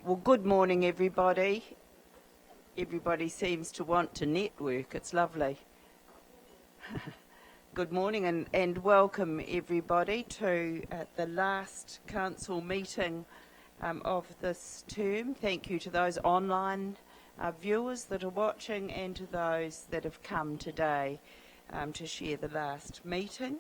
Well, good morning, everybody. Everybody seems to want to network. It's lovely. Good morning and welcome, everybody, to the last council meeting of this term. Thank you to those online viewers that are watching and to those that have come today to share the last meeting.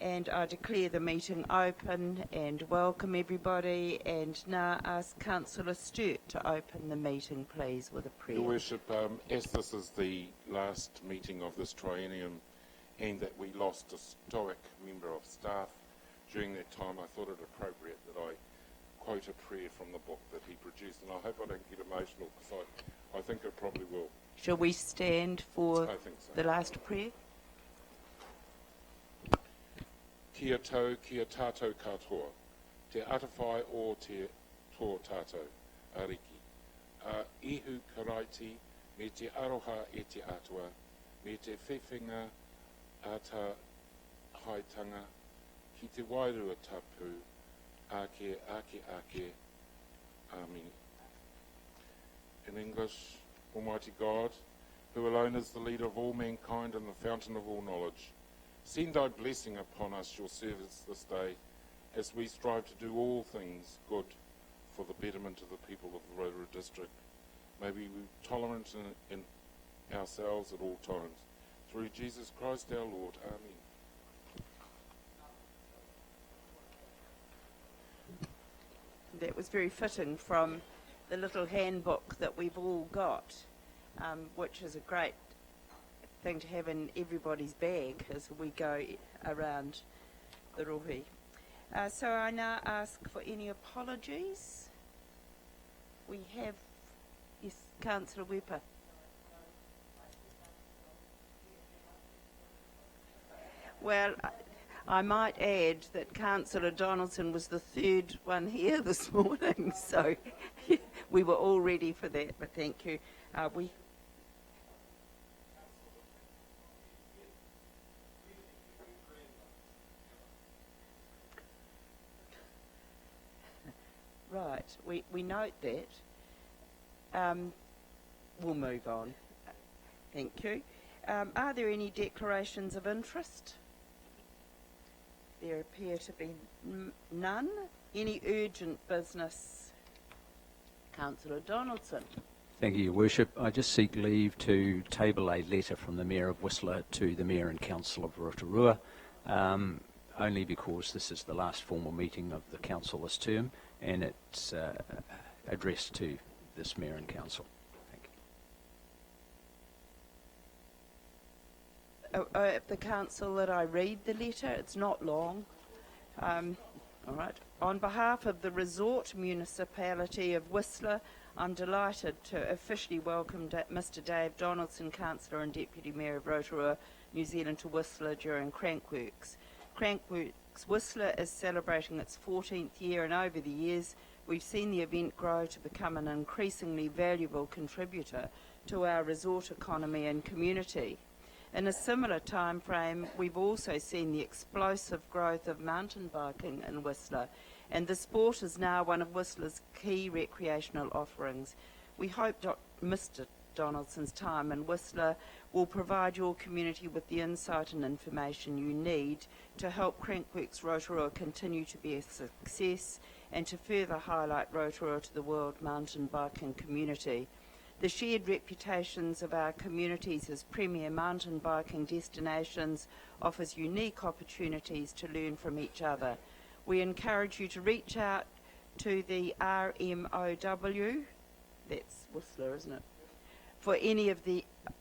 And I declare the meeting open and welcome everybody, and now ask Councillor Sturt to open the meeting, please, with a prayer. Your Worship, as this is the last meeting of this triennium and that we lost a stoic member of staff during that time, I thought it appropriate that I quote a prayer from the book that he produced, and I hope I don't get emotional because I think it probably will. Shall we stand for the last prayer? Kia tau, kia tātou katoa, te atawhai o te tō tātou, ariki. Ihu karaiti, me te aroha e te atua, me te whewhinga ata haitanga, ki te wairua tapu, ake. Amen. In English, Almighty God, who alone is the leader of all mankind and the fountain of all knowledge, send thy blessing upon us, your servants, this day, as we strive to do all things good for the betterment of the people of the Rotorua district. May we be tolerant in ourselves at all times. Through Jesus Christ our Lord. Amen. That was very fitting from the little handbook that we've all got, which is a great thing to have in everybody's bag as we go around the rohi. So I now ask for any apologies. We have, yes, Councillor Weber. Well, I might add that Councillor Donaldson was the third one here this morning, so we were all ready for that, but thank you. Right, we note that. We'll move on. Thank you. Are there any declarations of interest? There appear to be none. Any urgent business? Councillor Donaldson. Thank you, Your Worship. I just seek leave to table a letter from the Mayor of Whistler to the Mayor and Council of Rotorua, only because this is the last formal meeting of the Council this term, and it's addressed to this Mayor and Council. Thank you. At the Council that I read the letter, it's not long. All right. On behalf of the Resort Municipality of Whistler, I'm delighted to officially welcome Mr. Dave Donaldson, Councillor and Deputy Mayor of Rotorua, New Zealand, to Whistler during Crankworks. Crankworks Whistler is celebrating its 14th year, and over the years we've seen the event grow to become an increasingly valuable contributor to our resort economy and community. In a similar time frame, we've also seen the explosive growth of mountain biking in Whistler, and the sport is now one of Whistler's key recreational offerings. We hope Mr. Donaldson's time in Whistler will provide your community with the insight and information you need to help Crankworks Rotorua continue to be a success and to further highlight Rotorua to the world mountain biking community. The shared reputations of our communities as premier mountain biking destinations offers unique opportunities to learn from each other. We encourage you to reach out to the RMOW, that's Whistler, isn't it, for any of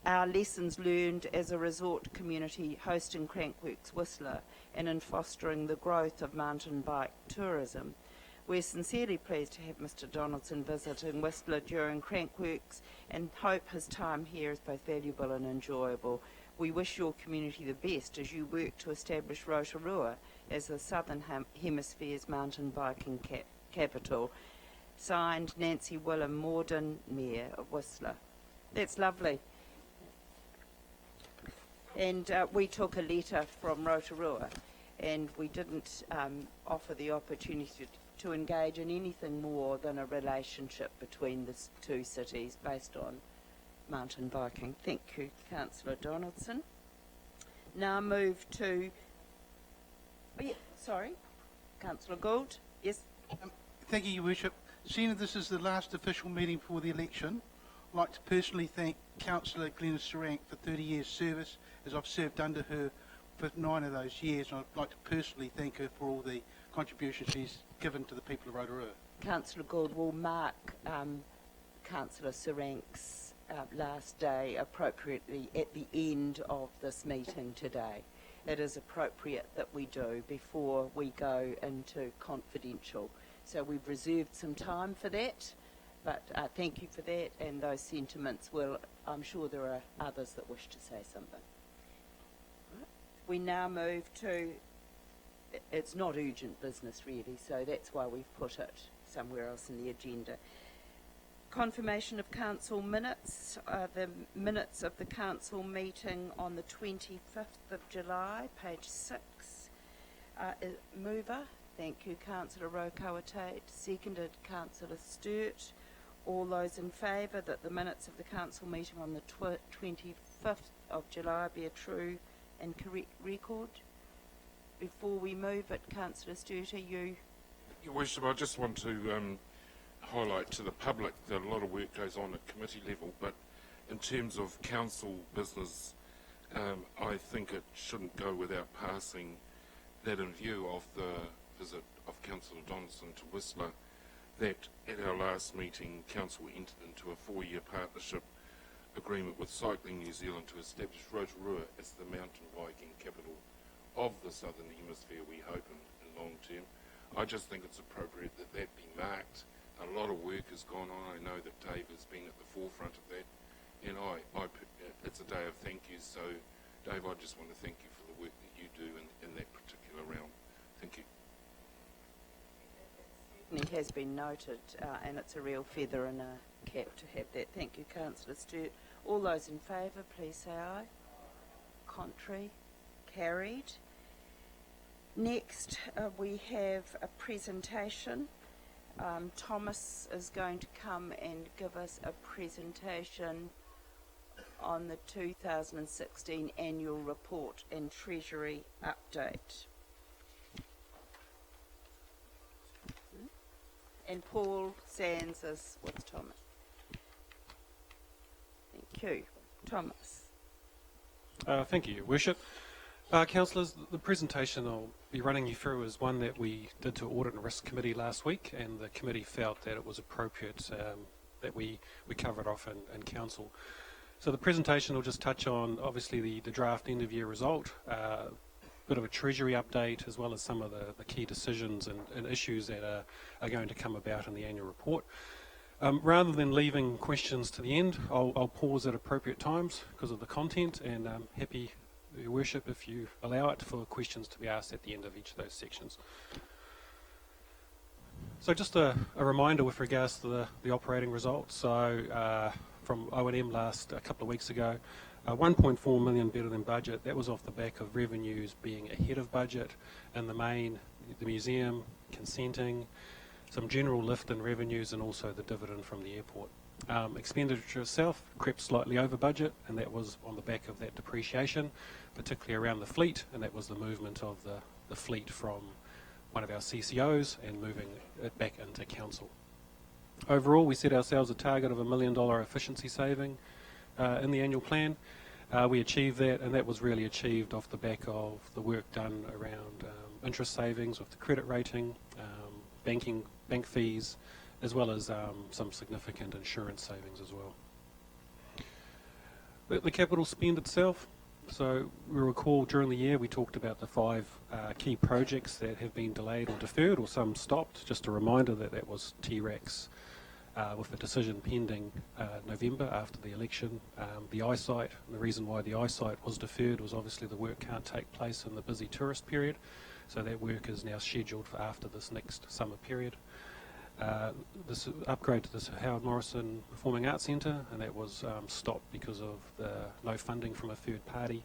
our lessons learned as a resort community hosting Crankworks Whistler and in fostering the growth of mountain bike tourism. We're sincerely pleased to have Mr. Donaldson visiting Whistler during Crankworks and hope his time here is both valuable and enjoyable. We wish your community the best as you work to establish Rotorua as the Southern Hemisphere's mountain biking capital. Signed, Nancy Willem Morden, Mayor of Whistler. That's lovely. And we took a letter from Rotorua, and we didn't offer the opportunity to engage in anything more than a relationship between the two cities based on mountain biking. Thank you, Councillor Donaldson. Now move to... Oh, yeah, sorry. Councillor Gould. Yes. Thank you, Your Worship. Seeing that this is the last official meeting for the election, I'd like to personally thank Councillor Glenys Sarank for 30 years' service, as I've served under her for 9 of those years, and I'd like to personally thank her for all the contributions she's given to the people of Rotorua. Councillor Gould will mark Councillor Sarank's last day appropriately at the end of this meeting today. It is appropriate that we do before we go into confidential. So we've reserved some time for that, but thank you for that, and those sentiments will, I'm sure there are others that wish to say something. Right. We now move to, it's not urgent business really, so that's why we've put it somewhere else in the agenda. Confirmation of council minutes, the minutes of the council meeting on the 25th of July, page 6. Mover, thank you, Councillor Rotorua. Seconded, Councillor Sturt. All those in favour that the minutes of the council meeting on the 25th of July be a true and correct record? Before we move it, Councillor Sturt, are you... Your Worship, I just want to highlight to the public that a lot of work goes on at committee level, but in terms of council business, I think it shouldn't go without passing that in view of the visit of Councillor Donaldson to Whistler, that at our last meeting, Council entered into a 4-year partnership agreement with Cycling New Zealand to establish Rotorua as the mountain biking capital of the Southern Hemisphere, we hope, in long term. I just think it's appropriate that that be marked. A lot of work has gone on. I know that Dave has been at the forefront of that, and it's a day of thank yous. So, Dave, I just want to thank you for the work that you do in that particular realm. Thank you. It has been noted, and it's a real feather in a cap to have that. Thank you, Councillor Sturt. All those in favour, please say aye. Contrary? Carried. Next, we have a presentation. Thomas is going to come and give us a presentation on the 2016 annual report and Treasury update. And Paul Sands is with Thomas. Thank you. Thomas. Thank you, Your Worship. Councillors, the presentation I'll be running you through is one that we did to Audit and Risk Committee last week, and the committee felt that it was appropriate that we cover it off in Council. So the presentation will just touch on, obviously, the draft end-of-year result, a bit of a Treasury update, as well as some of the key decisions and issues that are going to come about in the annual report. Rather than leaving questions to the end, I'll pause at appropriate times because of the content, and I'm happy, Your Worship, if you allow it, for questions to be asked at the end of each of those sections. So just a reminder with regards to the operating results. So from O&M a couple of weeks ago, 1.4 million better than budget. That was off the back of revenues being ahead of budget in the main, the museum, consenting, some general lift in revenues, and also the dividend from the airport. Expenditure itself crept slightly over budget, and that was on the back of that depreciation, particularly around the fleet, and that was the movement of the fleet from one of our CCOs and moving it back into council. Overall, we set ourselves a target of $1 million efficiency saving in the annual plan. We achieved that, and that was really achieved off the back of the work done around interest savings with the credit rating, bank fees, as well as some significant insurance savings as well. The capital spend itself, so we recall during the year we talked about the 5 key projects that have been delayed or deferred, or some stopped. Just a reminder that was T-Rex with a decision pending November after the election. The eyesight, and the reason why the eyesight was deferred was obviously the work can't take place in the busy tourist period, so that work is now scheduled for after this next summer period. This upgrade to the Sir Howard Morrison Performing Arts Centre, and that was stopped because of the no funding from a third party.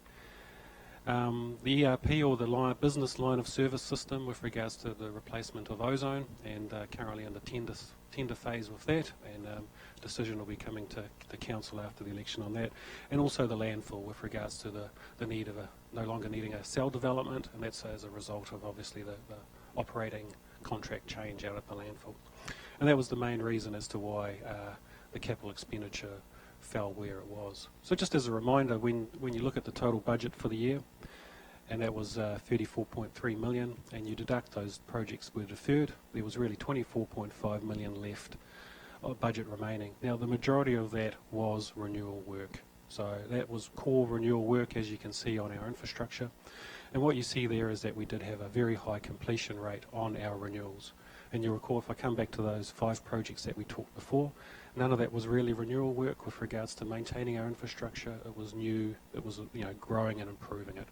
The ERP, or the business line of service system, with regards to the replacement of ozone, and currently in the tender phase with that, and decision will be coming to the council after the election on that, and also the landfill with regards to the need of no longer needing a cell development, and that's as a result of obviously the operating contract change out at the landfill. And that was the main reason as to why the capital expenditure fell where it was. So just as a reminder, when you look at the total budget for the year, and that was 34.3 million, and you deduct those projects were deferred, there was really 24.5 million left of budget remaining. Now the majority of that was renewal work. So that was core renewal work, as you can see on our infrastructure. And what you see there is that we did have a very high completion rate on our renewals. And you'll recall, if I come back to those 5 projects that we talked before, none of that was really renewal work with regards to maintaining our infrastructure. It was new, it was growing and improving it.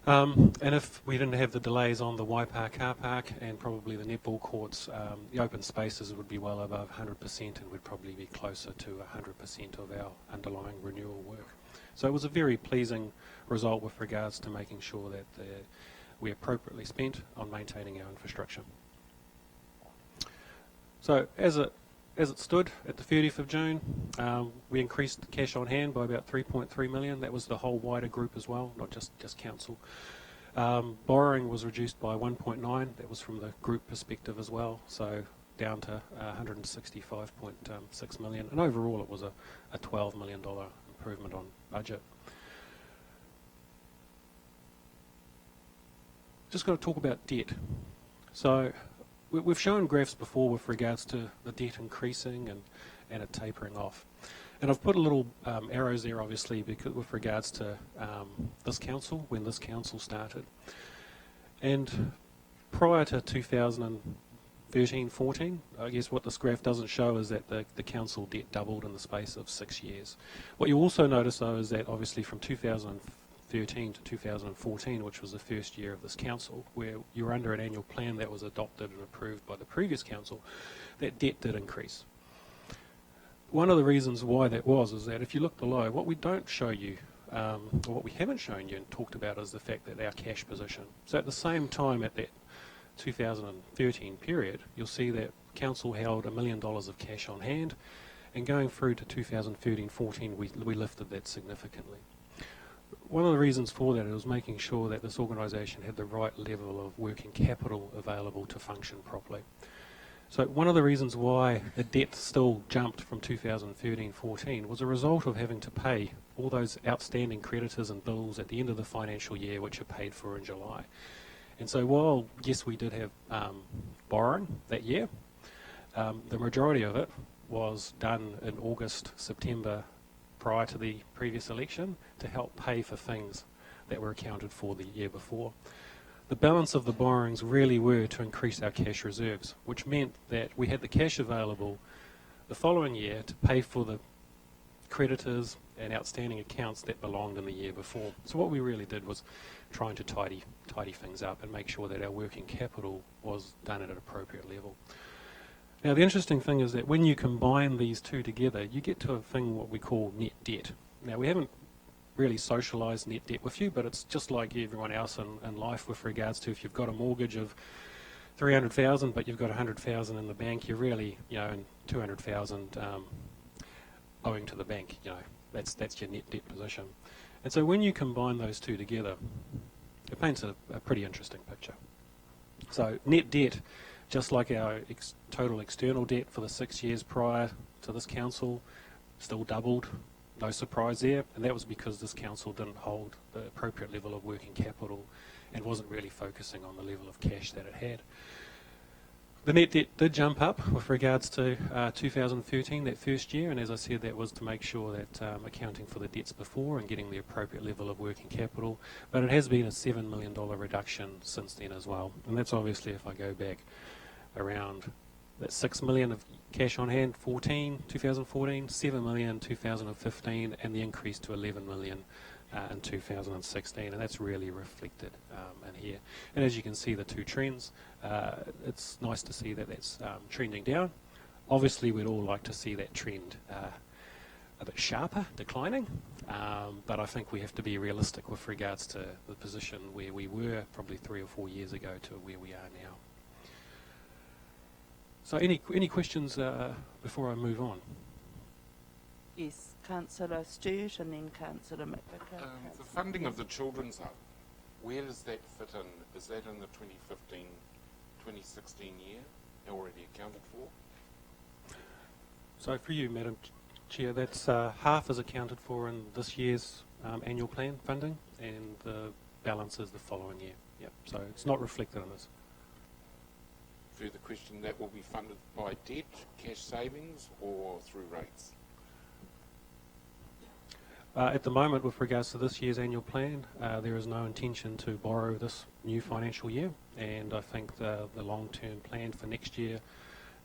And if we didn't have the delays on the Waipa car park and probably the netball courts, the open spaces would be well above 100% and would probably be closer to 100% of our underlying renewal work. So it was a very pleasing result with regards to making sure that we appropriately spent on maintaining our infrastructure. So as it stood at the 30th of June, we increased cash on hand by about 3.3 million. That was the whole wider group as well, not just council. Borrowing was reduced by 1.9. That was from the group perspective as well, so down to 165.6 million. And overall, it was a $12 million improvement on budget. Just got to talk about debt. So we've shown graphs before with regards to the debt increasing and it tapering off. And I've put a little arrows there, obviously, because with regards to this council, when this council started. And prior to 2013-14, I guess what this graph doesn't show is that the council debt doubled in the space of 6 years. What you also notice, though, is that obviously from 2013 to 2014, which was the first year of this council, where you were under an annual plan that was adopted and approved by the previous council, that debt did increase. One of the reasons why that was is that if you look below, what we don't show you, or what we haven't shown you and talked about, is the fact that our cash position. So at the same time, at that 2013 period, you'll see that council held $1 million of cash on hand, and going through to 2013-14, we lifted that significantly. One of the reasons for that was making sure that this organisation had the right level of working capital available to function properly. So one of the reasons why the debt still jumped from 2013-14 was a result of having to pay all those outstanding creditors and bills at the end of the financial year, which are paid for in July. And so while, yes, we did have borrowing that year, the majority of it was done in August, September, prior to the previous election, to help pay for things that were accounted for the year before. The balance of the borrowings really were to increase our cash reserves, which meant that we had the cash available the following year to pay for the creditors and outstanding accounts that belonged in the year before. So what we really did was trying to tidy things up and make sure that our working capital was done at an appropriate level. Now the interesting thing is that when you combine these two together, you get to a thing what we call net debt. Now we haven't really socialised net debt with you, but it's just like everyone else in life with regards to if you've got a mortgage of 300,000 but you've got 100,000 in the bank, you're really, in 200,000 owing to the bank. That's your net debt position. And so when you combine those two together, it paints a pretty interesting picture. So net debt, just like our total external debt for the 6 years prior to this council, still doubled. No surprise there, and that was because this council didn't hold the appropriate level of working capital and wasn't really focusing on the level of cash that it had. The net debt did jump up with regards to 2013, that first year, and as I said, that was to make sure that accounting for the debts before and getting the appropriate level of working capital, but it has been a $7 million reduction since then as well, and that's obviously, if I go back around that 6 million of cash on hand 2014, 7 million 2015, and the increase to 11 million in 2016, and that's really reflected in here. And as you can see, the two trends, it's nice to see that that's trending down. Obviously we'd all like to see that trend a bit sharper, declining. But I think we have to be realistic with regards to the position where we were probably 3 or 4 years ago to where we are now. So any questions before I move on? Yes, Councillor Sturt and then Councillor McVicker. The funding of the Children's Hub, where does that fit in? Is that in the 2015-2016 year already accounted for? So for you, Madam Chair, that's half is accounted for in this year's annual plan funding, and the balance is the following year. Yep. So it's not reflected in this. Further question, that will be funded by debt, cash savings, or through rates? At the moment, with regards to this year's annual plan, there is no intention to borrow this new financial year, and I think the long-term plan for next year,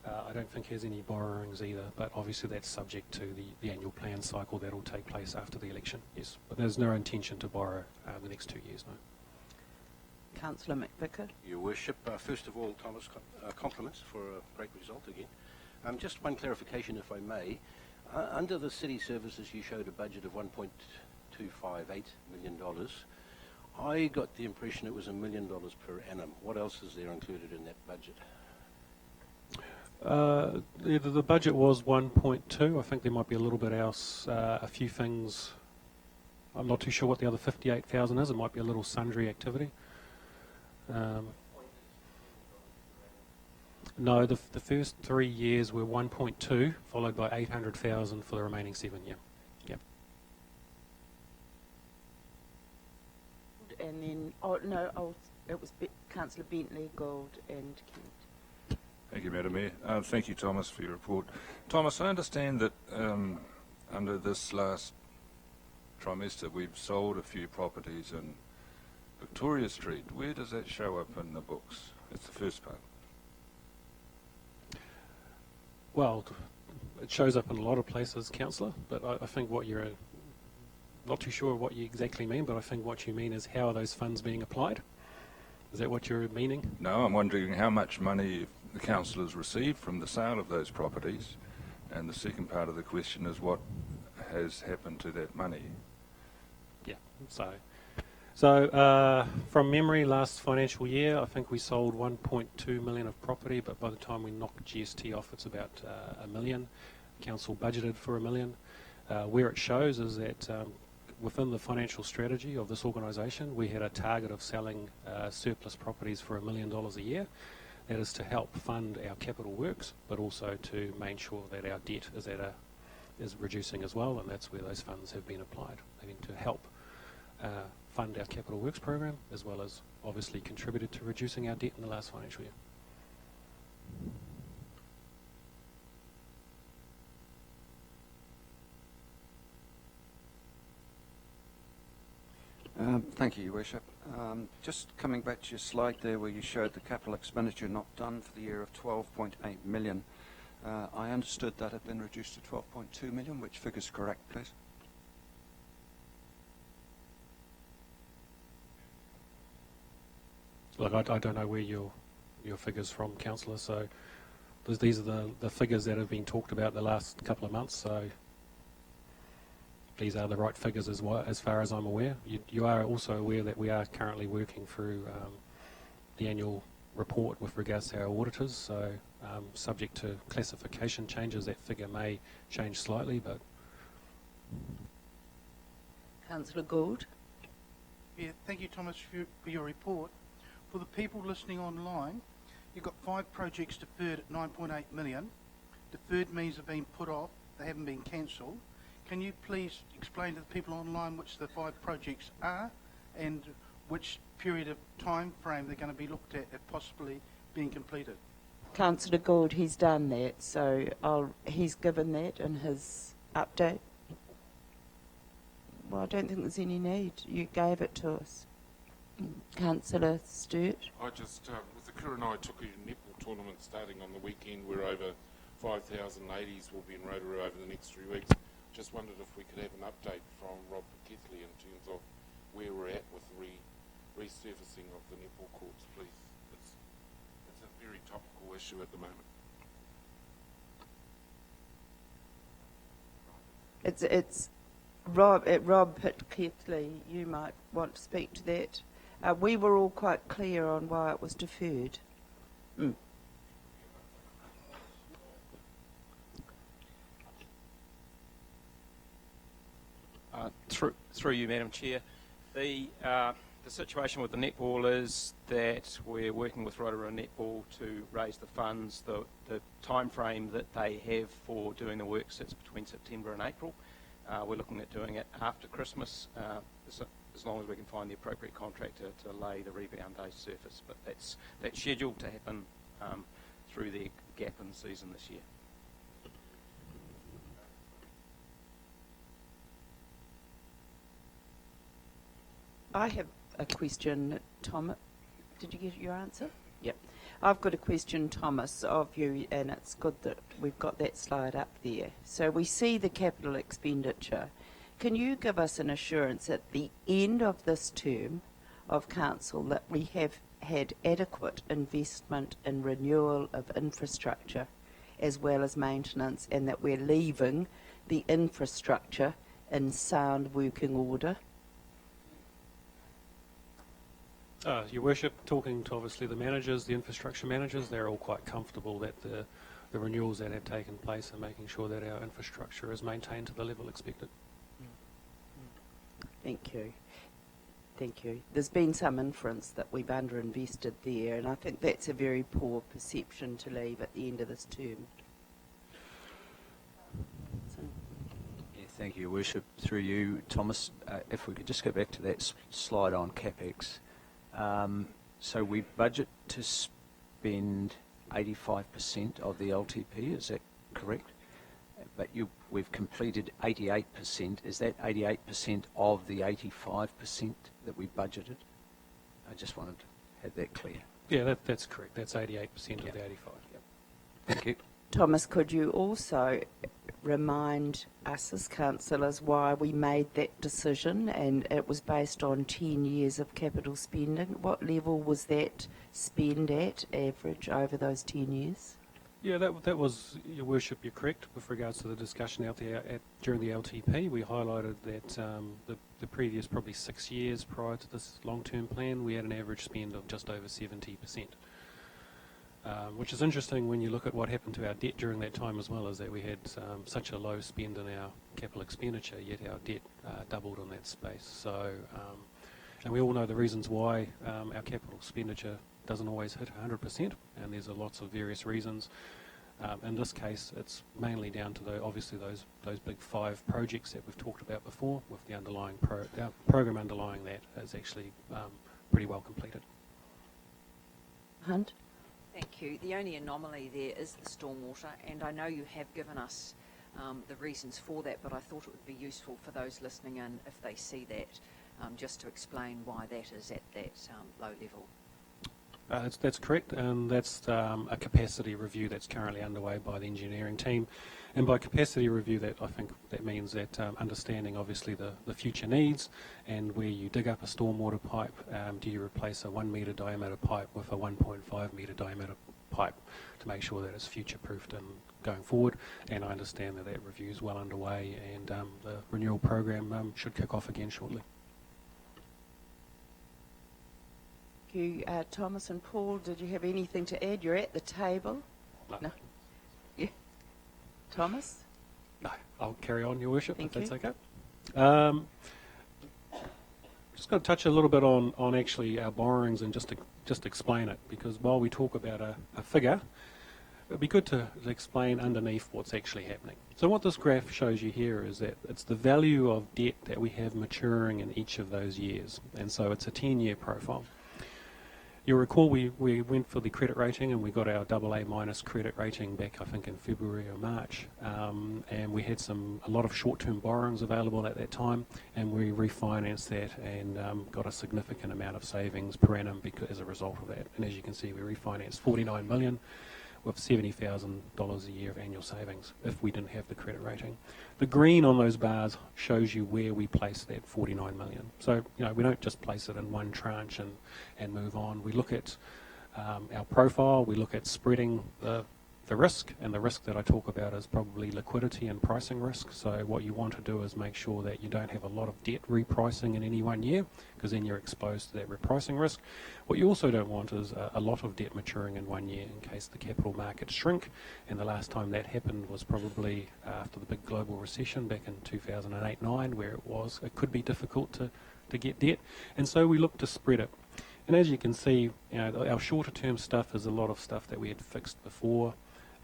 I don't think has any borrowings either, but obviously that's subject to the annual plan cycle that will take place after the election, yes. But there's no intention to borrow the next 2 years, no. Councillor McVicker. Your Worship, first of all, Thomas, compliments for a great result again. Just one clarification, if I may. Under the city services, you showed a budget of $1.258 million. I got the impression it was $1 million per annum. What else is there included in that budget? The budget was 1.2. I think there might be a little bit else, a few things. I'm not too sure what the other 58,000 is. It might be a little sundry activity. No, the first 3 years were 1.2, followed by 800,000 for the remaining 7. Yeah. Yep. And then, it was Councillor Bentley, Gold and Kent. Thank you, Madam Mayor. Thank you, Thomas, for your report. Thomas, I understand that under this last trimester we've sold a few properties in Victoria Street. Where does that show up in the books? That's the first part. Well, it shows up in a lot of places, Councillor, but I think what you're not too sure what you exactly mean, but I think what you mean is how are those funds being applied? Is that what you're meaning? No, I'm wondering how much money the council has received from the sale of those properties, and the second part of the question is what has happened to that money. Yeah, so from memory, last financial year, I think we sold 1.2 million of property, but by the time we knock GST off, it's about $1 million. Council budgeted for $1 million. Where it shows is that within the financial strategy of this organisation, we had a target of selling surplus properties for $1 million a year. That is to help fund our capital works, but also to make sure that our debt is reducing as well, and that's where those funds have been applied. I mean, to help fund our capital works program, as well as obviously contributed to reducing our debt in the last financial year. Thank you, Your Worship. Just coming back to your slide there where you showed the capital expenditure not done for the year of 12.8 million. I understood that had been reduced to 12.2 million. Which figure's correct, please? Look, I don't know where your figures from, Councillor, so these are the figures that have been talked about the last couple of months, so these are the right figures as far as I'm aware. You are also aware that we are currently working through the annual report with regards to our auditors, so subject to classification changes, that figure may change slightly, but... Councillor Gould. Yeah, thank you, Thomas, for your report. For the people listening online, you've got 5 projects deferred at 9.8 million. Deferred means they've been put off, they haven't been cancelled. Can you please explain to the people online which the 5 projects are and which period of time frame they're going to be looked at possibly being completed? Councillor Gould, he's done that, so he's given that in his update. Well, I don't think there's any need. You gave it to us. Councillor Sturt. I just, with the Kuranai Tuku netball tournament starting on the weekend, where over 5,000 ladies will be in Rotorua over the next 3 weeks, just wondered if we could have an update from Rob Keithley in terms of where we're at with the resurfacing of the netball courts, please. It's a very topical issue at the moment. It's Rob Pitketley, you might want to speak to that. We were all quite clear on why it was deferred. Through you, Madam Chair. The situation with the netball is that we're working with Rotorua Netball to raise the funds. The time frame that they have for doing the work sits between September and April. We're looking at doing it after Christmas, as long as we can find the appropriate contractor to lay the rebound day surface. But that's scheduled to happen through the gap in the season this year. I have a question, Thomas. Did you get your answer? Yep. I've got a question, Thomas, of you, and it's good that we've got that slide up there. So we see the capital expenditure. Can you give us an assurance at the end of this term of council that we have had adequate investment in renewal of infrastructure as well as maintenance, and that we're leaving the infrastructure in sound working order? Your Worship, talking to obviously the managers, the infrastructure managers, they're all quite comfortable that the renewals that have taken place are making sure that our infrastructure is maintained to the level expected. Thank you. Thank you. There's been some inference that we've underinvested there, and I think that's a very poor perception to leave at the end of this term. So. Yeah, thank you, Your Worship. Through you, Thomas, if we could just go back to that slide on CapEx. So we budget to spend 85% of the LTP, is that correct? But we've completed 88%. Is that 88% of the 85% that we budgeted? I just wanted to have that clear. Yeah, that's correct. That's 88% of the 85. Yep. Thank you. Thomas, could you also remind us as councillors why we made that decision, and it was based on 10 years of capital spending? What level was that spend at average over those 10 years? Yeah, that was, Your Worship, you're correct with regards to the discussion out there during the LTP. We highlighted that the previous probably 6 years prior to this long-term plan, we had an average spend of just over 70%. Which is interesting when you look at what happened to our debt during that time as well, is that we had such a low spend in our capital expenditure, yet our debt doubled in that space. So, and we all know the reasons why our capital expenditure doesn't always hit 100%, and there's lots of various reasons. In this case, it's mainly down to obviously those big 5 projects that we've talked about before, with the underlying program underlying that is actually pretty well completed. Hunt? Thank you. The only anomaly there is the stormwater, and I know you have given us the reasons for that, but I thought it would be useful for those listening in, if they see that, just to explain why that is at that low level. That's correct, and that's a capacity review that's currently underway by the engineering team. And by capacity review, that I think that means that understanding obviously the future needs, and where you dig up a stormwater pipe, do you replace a 1 metre diameter pipe with a 1.5 metre diameter pipe to make sure that it's future-proofed and going forward. And I understand that review is well underway, and the renewal program should kick off again shortly. You, Thomas and Paul, did you have anything to add? You're at the table. No. Yeah. Thomas? No, I'll carry on, Your Worship, Thank if you. that's okay. Just going to touch a little bit on actually our borrowings and just explain it, because while we talk about a figure, it'd be good to explain underneath what's actually happening. So what this graph shows you here is that it's the value of debt that we have maturing in each of those years, and so it's a 10-year profile. You'll recall we went for the credit rating, and we got our AA- credit rating back, I think, in February or March, and we had a lot of short-term borrowings available at that time, and we refinanced that and got a significant amount of savings per annum as a result of that. And as you can see, we refinanced $49 million with $70,000 a year of annual savings if we didn't have the credit rating. The green on those bars shows you where we place that $49 million. So, we don't just place it in one tranche and move on. We look at our profile, we look at spreading the the risk, and the risk that I talk about is probably liquidity and pricing risk. So what you want to do is make sure that you don't have a lot of debt repricing in any one year, because then you're exposed to that repricing risk. What you also don't want is a lot of debt maturing in 1 year in case the capital markets shrink, and the last time that happened was probably after the big global recession back in 2008-9, where it could be difficult to get debt, and so we look to spread it. And as you can see, our shorter term stuff is a lot of stuff that we had fixed before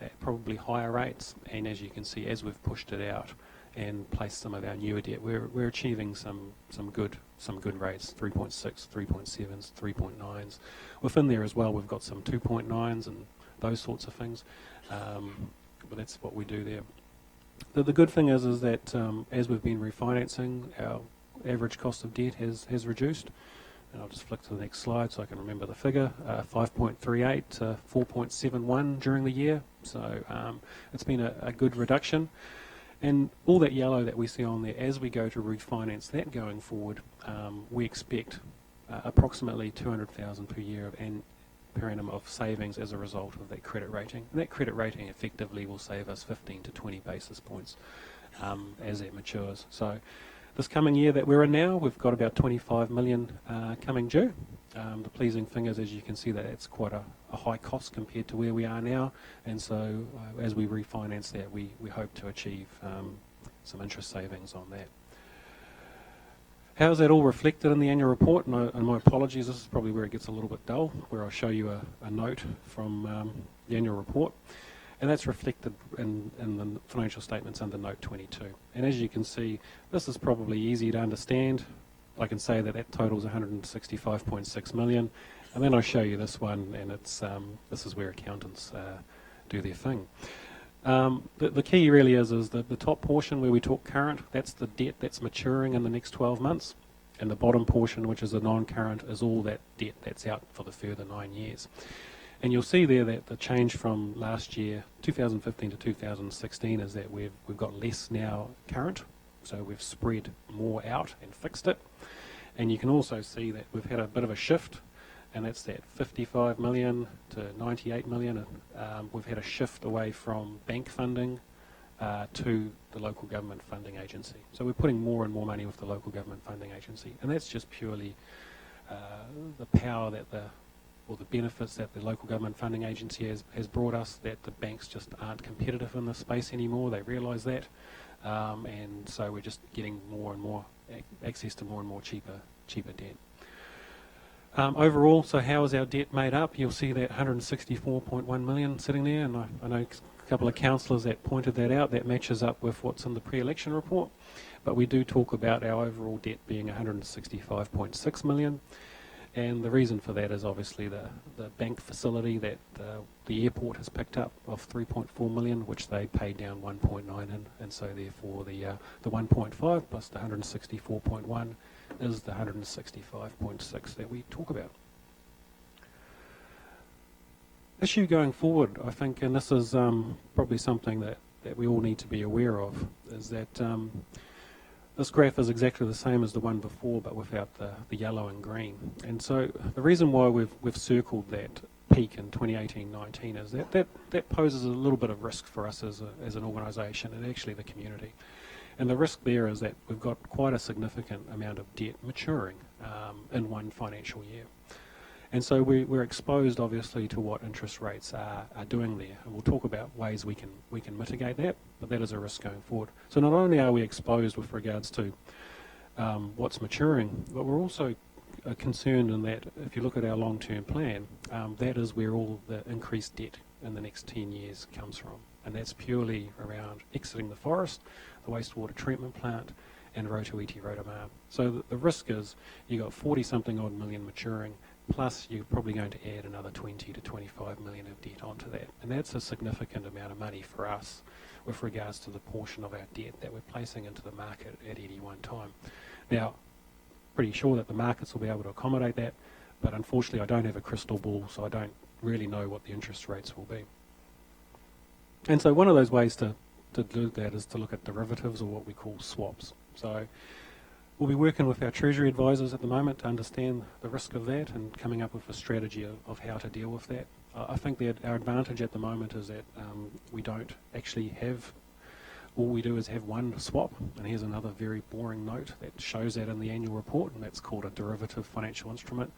at probably higher rates, and as you can see, as we've pushed it out and placed some of our newer debt, we're achieving some good rates, 3.6, 3.7s, 3.9s. Within there as well, we've got some 2.9s and those sorts of things, but that's what we do there. The good thing is that as we've been refinancing, our average cost of debt has reduced. And I'll just flick to the next slide so I can remember the figure, 5.38 to 4.71 during the year. So it's been a good reduction. And all that yellow that we see on there, as we go to refinance that going forward, we expect approximately 200,000 per year per annum of savings as a result of that credit rating. And that credit rating effectively will save us 15 to 20 basis points as it matures. So this coming year that we're in now, we've got about 25 million coming due. The pleasing thing is, as you can see, that it's quite a high cost compared to where we are now, and so as we refinance that, we hope to achieve some interest savings on that. How is that all reflected in the annual report? And my apologies, this is probably where it gets a little bit dull, where I'll show you a note from the annual report. And that's reflected in the financial statements under note 22. And as you can see, this is probably easy to understand. I can say that totals 165.6 million. And then I'll show you this one, and this is where accountants do their thing. The key really is the top portion where we talk current, that's the debt that's maturing in the next 12 months. And the bottom portion, which is the non-current, is all that debt that's out for the further 9 years. And you'll see there that the change from last year, 2015 to 2016, is that we've got less now current, so we've spread more out and fixed it. And you can also see that we've had a bit of a shift, and that's that 55 million to 98 million. We've had a shift away from bank funding to the local government funding agency. So we're putting more and more money with the local government funding agency, and that's just purely the power that the benefits that the local government funding agency has brought us, that the banks just aren't competitive in this space anymore. They realise that, and so we're just getting more and more access to more and more cheaper debt. Overall, so how is our debt made up? You'll see that 164.1 million sitting there, and I know a couple of councillors that pointed that out. That matches up with what's in the pre-election report, but we do talk about our overall debt being 165.6 million. And the reason for that is obviously the bank facility that the airport has picked up of 3.4 million, which they paid down 1.9 in, and so therefore the 1.5 plus the 164.1 is the 165.6 that we talk about. Issue going forward, I think, and this is probably something that we all need to be aware of, is that this graph is exactly the same as the one before, but without the yellow and green. And so the reason why we've circled that peak in 2018-19 is that poses a little bit of risk for us as an organisation and actually the community. And the risk there is that we've got quite a significant amount of debt maturing in one financial year. And so we're exposed, obviously, to what interest rates are doing there. And we'll talk about ways we can mitigate that, but that is a risk going forward. So not only are we exposed with regards to what's maturing, but we're also concerned in that if you look at our long-term plan, that is where all the increased debt in the next 10 years comes from. And that's purely around exiting the forest, the wastewater treatment plant, and Rotorua. So the risk is you've got 40-something odd million maturing, plus you're probably going to add another 20 to 25 million of debt onto that. And that's a significant amount of money for us with regards to the portion of our debt that we're placing into the market at any one time. Now, pretty sure that the markets will be able to accommodate that, but unfortunately I don't have a crystal ball, so I don't really know what the interest rates will be. And so one of those ways to do that is to look at derivatives, or what we call swaps. So we'll be working with our Treasury advisors at the moment to understand the risk of that and coming up with a strategy of how to deal with that. I think that our advantage at the moment is that we don't actually have, all we do is have one swap, and here's another very boring note that shows that in the annual report, and that's called a derivative financial instrument.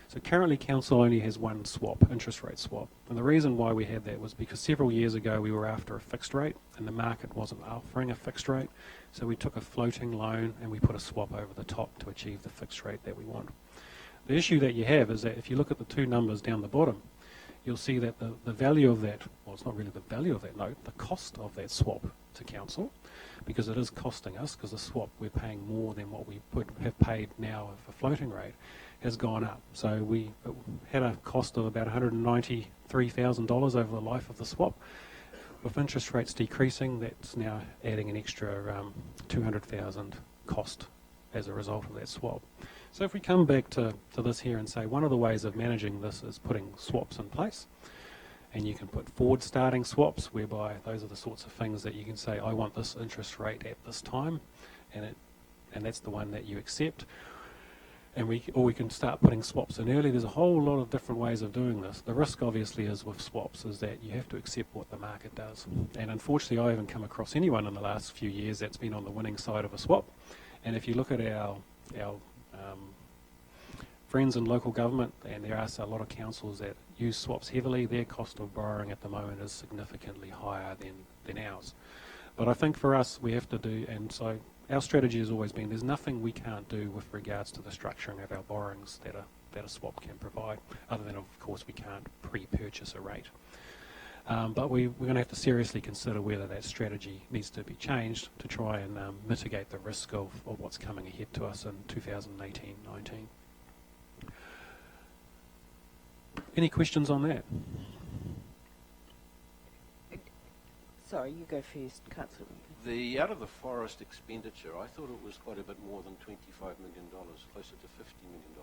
So currently council only has one swap, interest rate swap, and the reason why we had that was because several years ago we were after a fixed rate and the market wasn't offering a fixed rate, so we took a floating loan and we put a swap over the top to achieve the fixed rate that we want. The issue that you have is that if you look at the two numbers down the bottom, you'll see that the value of that, well, it's not really the value of that note, the cost of that swap to council, because it is costing us, because the swap we're paying more than what we would have paid now for floating rate, has gone up. So we had a cost of about $193,000 over the life of the swap. With interest rates decreasing, that's now adding an extra $200,000 cost as a result of that swap. So if we come back to this here and say one of the ways of managing this is putting swaps in place, and you can put forward starting swaps whereby those are the sorts of things that you can say, I want this interest rate at this time, and that's the one that you accept. And we can start putting swaps in early. There's a whole lot of different ways of doing this. The risk obviously is with swaps is that you have to accept what the market does. And unfortunately I haven't come across anyone in the last few years that's been on the winning side of a swap. And if you look at our friends in local government, and there are a lot of councils that use swaps heavily, their cost of borrowing at the moment is significantly higher than ours. But I think for us we have to do, and so our strategy has always been there's nothing we can't do with regards to the structuring of our borrowings that a swap can provide, other than of course we can't pre-purchase a rate. But we're going to have to seriously consider whether that strategy needs to be changed to try and mitigate the risk of what's coming ahead to us in 2018-19. Any questions on that? Sorry, you go first, Councillor. The out of the forest expenditure, I thought it was quite a bit more than $25 million, closer to $50 million.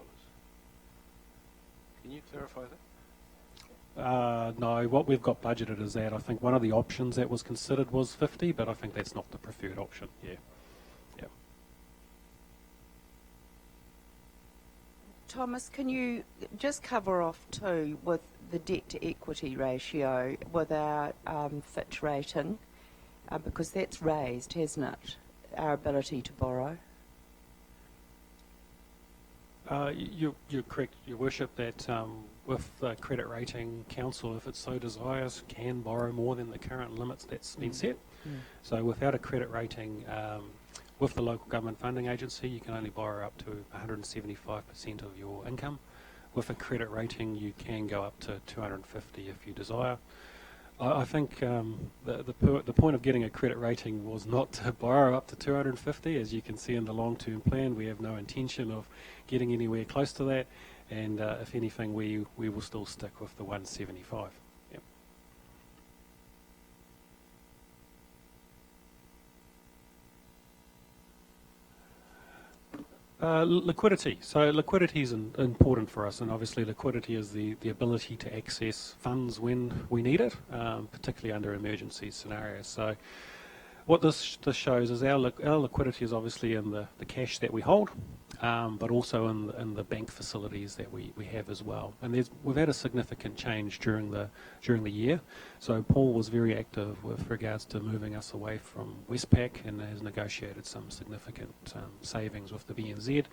Can you clarify that? No, what we've got budgeted is that. I think one of the options that was considered was 50, but I think that's not the preferred option. Yeah. Thomas, can you just cover off too with the debt to equity ratio with our Fitch rating, because that's raised, hasn't it, our ability to borrow? You're correct, Your Worship, that with the credit rating, council, if it so desires, can borrow more than the current limits that's been set. So without a credit rating, with the local government funding agency, you can only borrow up to 175% of your income. With a credit rating, you can go up to 250 if you desire. I think the point of getting a credit rating was not to borrow up to 250. As you can see in the long-term plan, we have no intention of getting anywhere close to that, and if anything, we will still stick with the 175. Yep. Liquidity. So liquidity is important for us, and obviously liquidity is the ability to access funds when we need it, particularly under emergency scenarios. So what this shows is our liquidity is obviously in the cash that we hold, but also in the bank facilities that we have as well. And we've had a significant change during the year. So Paul was very active with regards to moving us away from Westpac and has negotiated some significant savings with the BNZ.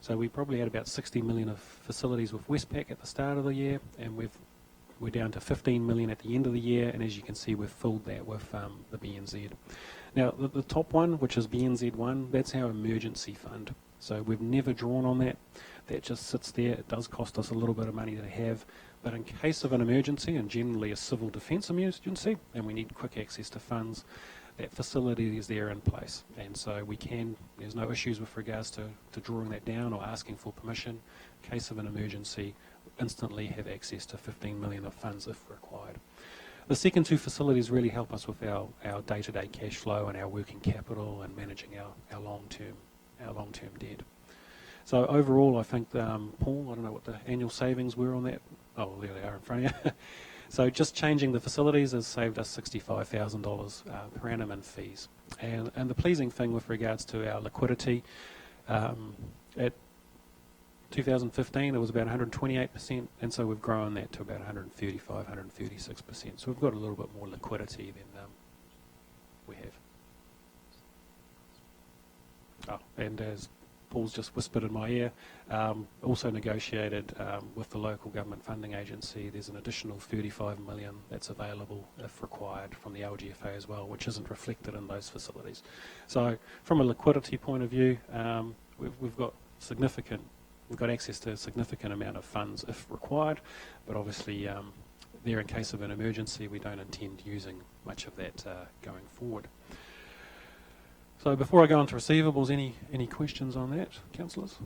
So we probably had about 60 million of facilities with Westpac at the start of the year, and we're down to 15 million at the end of the year, and as you can see, we've filled that with the BNZ. Now, the top one, which is BNZ1, that's our emergency fund. So we've never drawn on that. That just sits there. It does cost us a little bit of money to have, but in case of an emergency, and generally a civil defence emergency, and we need quick access to funds, that facility is there in place. And so there's no issues with regards to drawing that down or asking for permission. In case of an emergency, instantly have access to 15 million of funds if required. The second two facilities really help us with our day-to-day cash flow and our working capital and managing our long-term debt. So overall, I think, Paul, I don't know what the annual savings were on that. Oh, there they are in front of you. So just changing the facilities has saved us $65,000 per annum in fees. And the pleasing thing with regards to our liquidity, 2015 it was about 128%, and so we've grown that to about 135, 136%. So we've got a little bit more liquidity than we have. Oh, and as Paul's just whispered in my ear, also negotiated with the local government funding agency. There's an additional 35 million that's available if required from the LGFA as well, which isn't reflected in those facilities. So from a liquidity point of view, we've got access to a significant amount of funds if required, but obviously there in case of an emergency we don't intend using much of that going forward. So before I go on to receivables, any questions on that, councillors?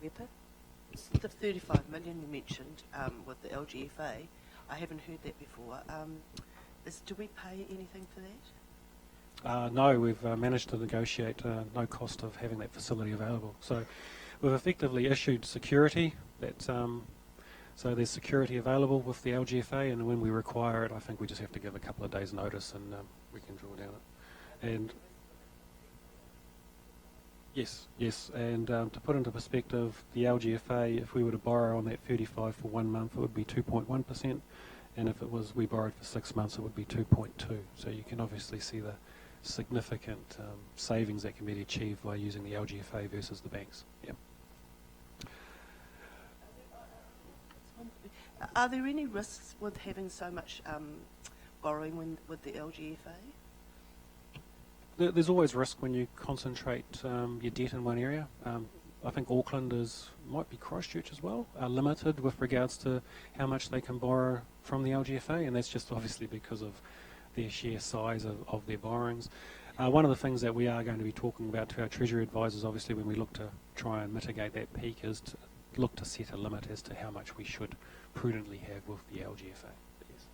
Weber? The 35 million you mentioned with the LGFA, I haven't heard that before. Do we pay anything for that? No, we've managed to negotiate no cost of having that facility available. So we've effectively issued security. So there's security available with the LGFA, and when we require it, I think we just have to give a couple of days' notice and we can draw down it. And yes, and to put into perspective, the LGFA, if we were to borrow on that 35 for 1 month, it would be 2.1%, and if it was we borrowed for 6 months, it would be 2.2. So you can obviously see the significant savings that can be achieved by using the LGFA versus the banks. Yeah. Are there any risks with having so much borrowing with the LGFA? There's always risk when you concentrate your debt in one area. I think Auckland might be Christchurch as well, are limited with regards to how much they can borrow from the LGFA, and that's just obviously because of their sheer size of their borrowings. One of the things that we are going to be talking about to our Treasury advisors, obviously, when we look to try and mitigate that peak, is to look to set a limit as to how much we should prudently have with the LGFA. Yes.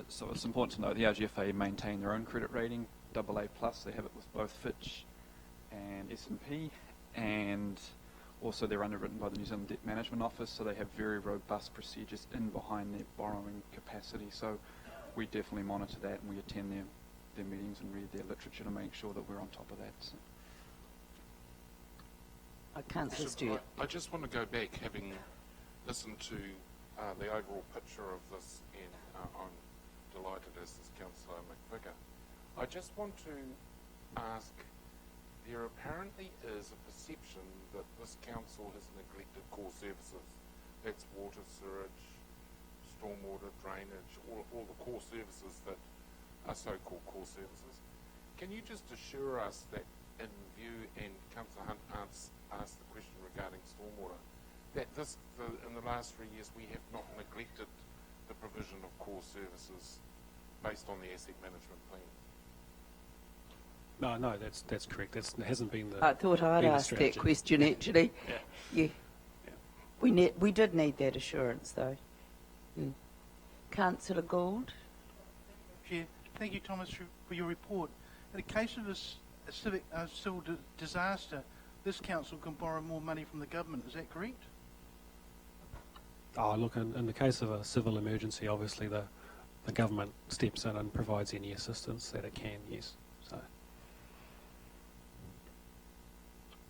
So it's important to note the LGFA maintain their own credit rating, AA+. They have it with both Fitch and S&P, and also they're underwritten by the New Zealand Debt Management Office, so they have very robust procedures in behind their borrowing capacity. So we definitely monitor that, and we attend their meetings and read their literature to make sure that we're on top of that. So. I just want to go back, having listened to the overall picture of this, and I'm delighted as is Councillor McVicker. I just want to ask, there apparently is a perception that this council has neglected core services. That's water, sewage, stormwater, drainage, all the core services that are so-called core services. Can you just assure us that in view, and Councillor Hunt asked the question regarding stormwater, that in the last 3 years we have not neglected the provision of core services based on the asset management plan? No, that's correct. That hasn't been the. I thought I'd ask that question actually. Yeah. We did need that assurance though. Councillor Gould. Chair, thank you, Thomas, for your report. In the case of a civil disaster, this council can borrow more money from the government. Is that correct? Oh, look, in the case of a civil emergency, obviously the government steps in and provides any assistance that it can, yes. So.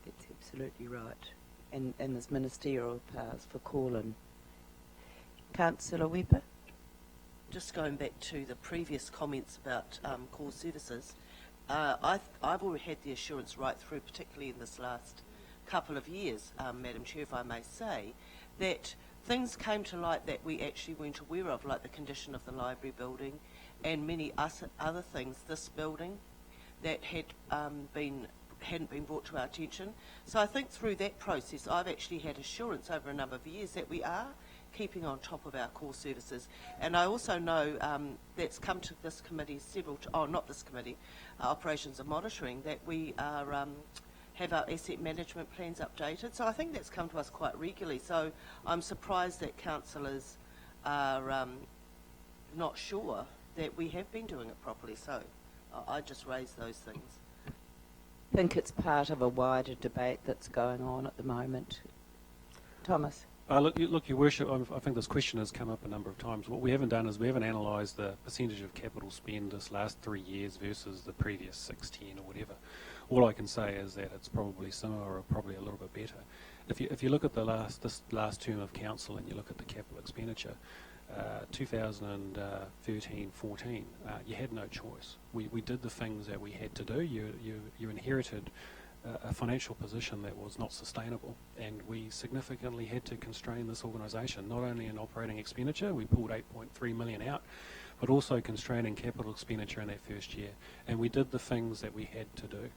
That's absolutely right. And there's ministerial powers for calling. Councillor Weber? Just going back to the previous comments about core services, I've already had the assurance right through, particularly in this last couple of years, Madam Chair, if I may say, that things came to light that we actually weren't aware of, like the condition of the library building and many other things, this building, that hadn't been brought to our attention. So I think through that process, I've actually had assurance over a number of years that we are keeping on top of our core services. And I also know that's come to this committee not this committee, Operations and Monitoring, that we are have our asset management plans updated. So I think that's come to us quite regularly. So I'm surprised that councillors are not sure that we have been doing it properly. So I just raised those things. I think it's part of a wider debate that's going on at the moment. Thomas? Look, Your Worship, I think this question has come up a number of times. What we haven't done is we haven't analysed the percentage of capital spend this last 3 years versus the previous 6, 10 or whatever. All I can say is that it's probably similar or probably a little bit better. If you look at this last term of council and you look at the capital expenditure, 2013-14, you had no choice. We did the things that we had to do. You inherited a financial position that was not sustainable, and we significantly had to constrain this organisation, not only in operating expenditure, we pulled 8.3 million out, but also constraining capital expenditure in that first year, and we did the things that we had to do.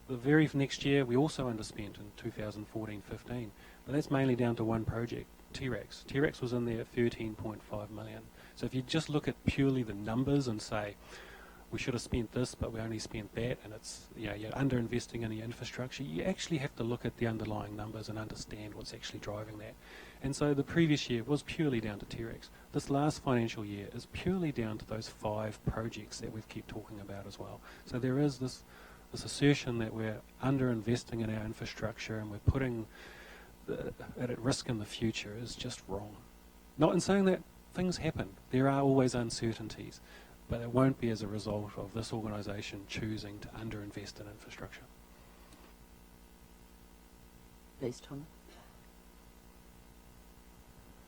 The very next year we also underspent in 2014-15, but that's mainly down to one project, T-Rex. T-Rex was in there at 13.5 million. So if you just look at purely the numbers and say, we should have spent this, but we only spent that, and it's, you're under-investing in the infrastructure, you actually have to look at the underlying numbers and understand what's actually driving that. And so the previous year was purely down to T-Rex. This last financial year is purely down to those 5 projects that we've kept talking about as well. So there is this assertion that we're under-investing in our infrastructure and we're putting it at risk in the future is just wrong. Not in saying that things happen. There are always uncertainties. But it won't be as a result of this organisation choosing to underinvest in infrastructure. Please, Tom.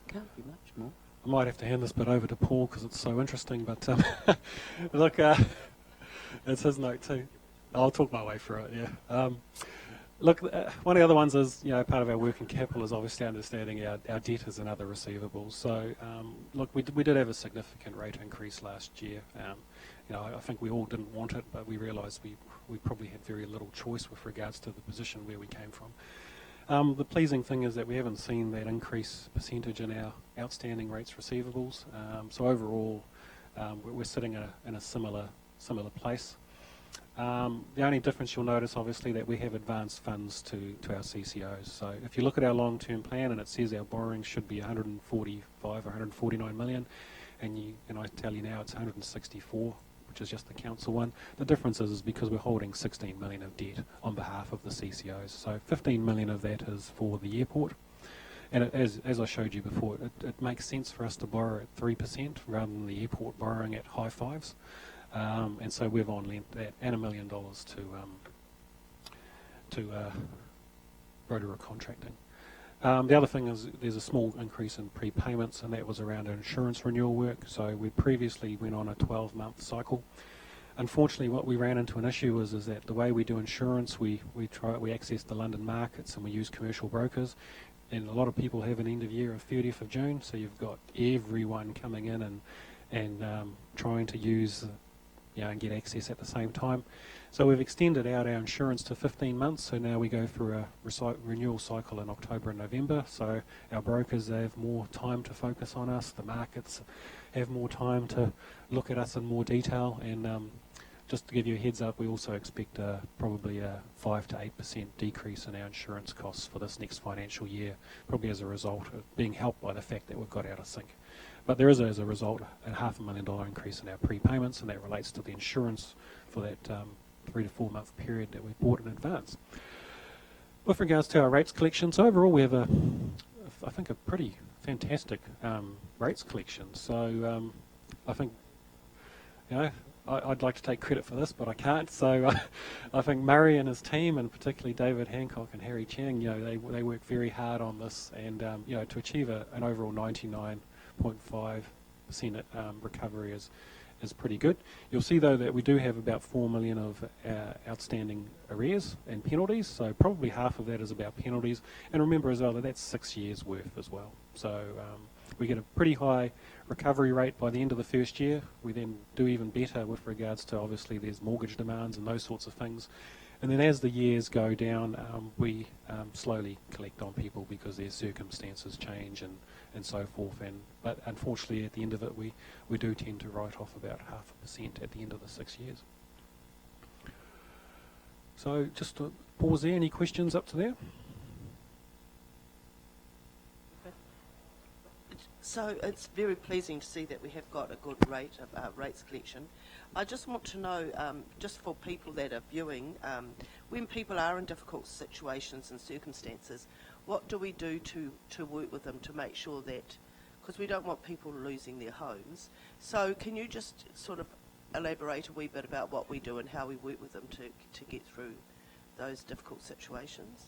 Can't be much more. I might have to hand this bit over to Paul because it's so interesting, but look, it's his note too. I'll talk my way through it, yeah. Look, one of the other ones is, part of our working capital is obviously understanding our debtors and other receivables. So, look, we did have a significant rate increase last year. I think we all didn't want it, but we realised we probably had very little choice with regards to the position where we came from. The pleasing thing is that we haven't seen that increase percentage in our outstanding rates receivables. So overall, we're sitting in a similar place. The only difference you'll notice, obviously, that we have advanced funds to our CCOs. So if you look at our long-term plan and it says our borrowing should be 145 or 149 million, and I tell you now it's 164, which is just the council one. The difference is because we're holding 16 million of debt on behalf of the CCOs. So 15 million of that is for the airport. And as I showed you before, it makes sense for us to borrow at 3% rather than the airport borrowing at high fives. And so we've on-lent that and $1 million to Rotorua contracting. The other thing is there's a small increase in prepayments, and that was around insurance renewal work. So we previously went on a 12-month cycle. Unfortunately, what we ran into an issue is that the way we do insurance, we access the London markets and we use commercial brokers. And a lot of people have an end of year of 30th of June, so you've got everyone coming in and trying to use and get access at the same time. So we've extended out our insurance to 15 months, so now we go through a renewal cycle in October and November, so our brokers have more time to focus on us, the markets have more time to look at us in more detail, and just to give you a heads up, we also expect probably a 5 to 8% decrease in our insurance costs for this next financial year, probably as a result of being helped by the fact that we've got out of sync. But there is, as a result, a $500,000 increase in our prepayments, and that relates to the insurance for that 3 to 4 month period that we bought in advance. With regards to our rates collection, so overall we have I think a pretty fantastic rates collection. So I think, I'd like to take credit for this, but I can't. So I think Murray and his team, and particularly David Hancock and Harry Chang, they work very hard on this, and to achieve an overall 99.5% recovery is pretty good. You'll see though that we do have about 4 million of outstanding arrears and penalties, so probably half of that is about penalties. And remember as well that that's 6 years worth as well. So we get a pretty high recovery rate by the end of the first year. We then do even better with regards to, obviously there's mortgage demands and those sorts of things. And then as the years go down, we slowly collect on people because their circumstances change and so forth. But unfortunately, at the end of it, we do tend to write off about 0.5% at the end of the 6 years. So just to pause there, any questions up to there? So it's very pleasing to see that we have got a good rate of rates collection. I just want to know, just for people that are viewing, when people are in difficult situations and circumstances, what do we do to work with them to make sure that, because we don't want people losing their homes. So can you just sort of elaborate a wee bit about what we do and how we work with them to get through those difficult situations?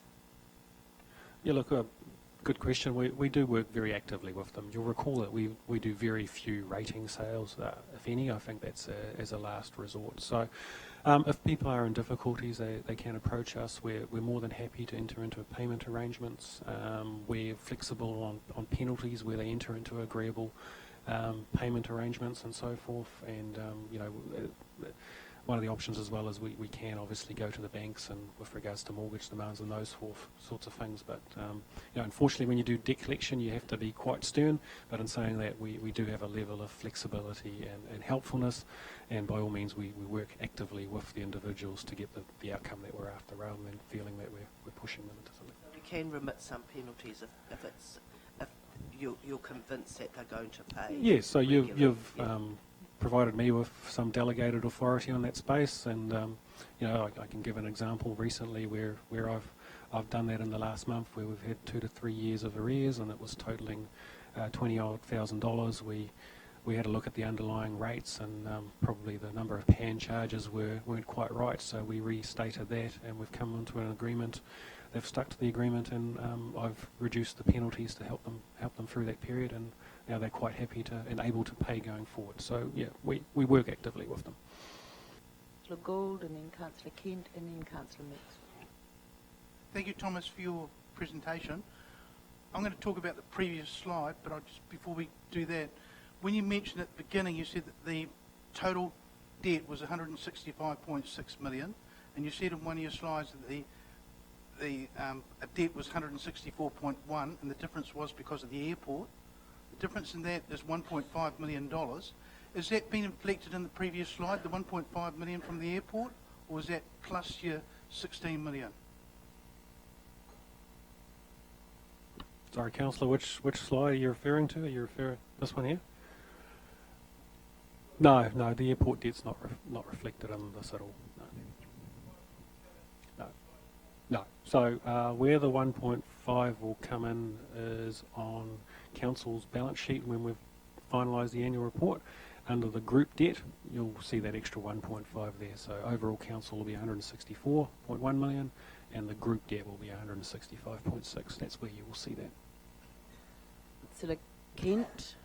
Yeah, look, good question. We do work very actively with them. You'll recall that we do very few rating sales, if any. I think that's as a last resort. So if people are in difficulties, they can approach us. We're more than happy to enter into payment arrangements. We're flexible on penalties where they enter into agreeable payment arrangements and so forth. And, one of the options as well is we can obviously go to the banks and with regards to mortgage demands and those sorts of things. But unfortunately, when you do debt collection, you have to be quite stern. But in saying that, we do have a level of flexibility and helpfulness, and by all means, we work actively with the individuals to get the outcome that we're after, rather than feeling that we're pushing them into something. We can remit some penalties if you're convinced that they're going to pay. Yes, so you've regularly. provided me with some delegated authority on that space, and I can give an example recently where I've done that in the last month, where we've had 2 to 3 years of arrears, and it was totaling $20,000. We had a look at the underlying rates, and probably the number of pan charges weren't quite right, so we restated that, and we've come into an agreement. They've stuck to the agreement, and I've reduced the penalties to help them through that period, and now they're quite happy and able to pay going forward. So yeah, we work actively with them. Councillor Gould, and then Councillor Kent, and then Councillor Mix. Thank you, Thomas, for your presentation. I'm going to talk about the previous slide, but before we do that, when you mentioned at the beginning, you said that the total debt was 165.6 million, and you said in one of your slides that the debt was 164.1, and the difference was because of the airport. The difference in that is $1.5 million. Has that been reflected in the previous slide, the 1.5 million from the airport, or is that plus your 16 million? Sorry, Councillor, which slide are you referring to? Are you referring this one here? No, the airport debt's not reflected in this at all. No. So where the 1.5 will come in is on Council's balance sheet when we've finalised the annual report. Under the group debt, you'll see that extra 1.5 there. So overall Council will be 164.1 million, and the group debt will be 165.6. That's where you will see that. Councillor Kent.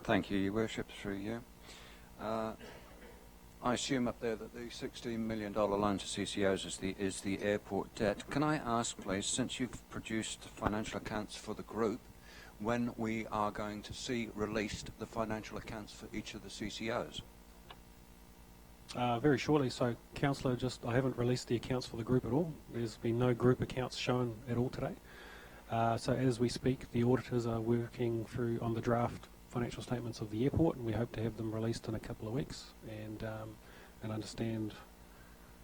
Thank you, Your Worship, through you. I assume up there that the $16 million loan to CCOs is the airport debt. Can I ask, please, since you've produced financial accounts for the group, when we are going to see released the financial accounts for each of the CCOs? Very shortly. So, Councillor, I haven't released the accounts for the group at all. There's been no group accounts shown at all today. So as we speak, the auditors are working through on the draft financial statements of the airport, and we hope to have them released in a couple of weeks, and understand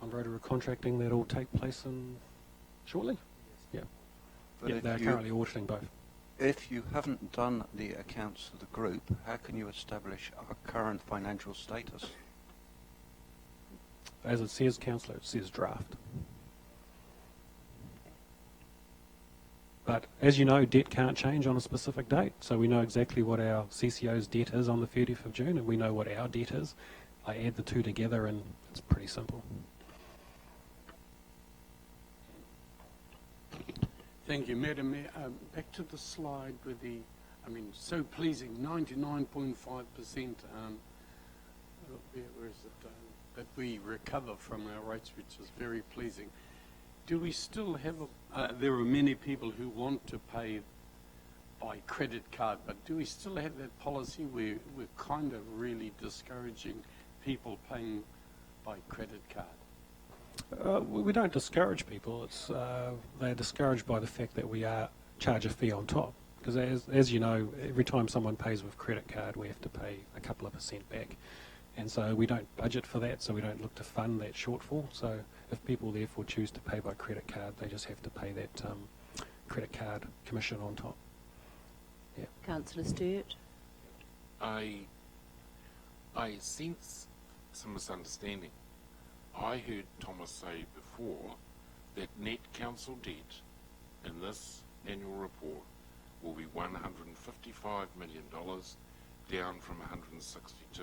on Rotorua contracting that will take place shortly. Yeah, But they're currently auditing both. If you haven't done the accounts of the group, how can you establish our current financial status? As it says, Councillor, it says draft. But as you know, debt can't change on a specific date, so we know exactly what our CCO's debt is on the 30th of June, and we know what our debt is. I add the two together, and it's pretty simple. Thank you, Madam Mayor. Back to the slide with so pleasing, 99.5%, where is it, that we recover from our rates, which is very pleasing. Do we still have there are many people who want to pay by credit card, but do we still have that policy where we're kind of really discouraging people paying by credit card? We don't discourage people. They're discouraged by the fact that we charge a fee on top. Because as you know, every time someone pays with credit card, we have to pay a couple of % back. And so we don't budget for that, so we don't look to fund that shortfall. So if people therefore choose to pay by credit card, they just have to pay that credit card commission on top. Yeah. Councillor Sturt. I sense some misunderstanding. I heard Thomas say before that net council debt in this annual report will be $155 million, down from 162.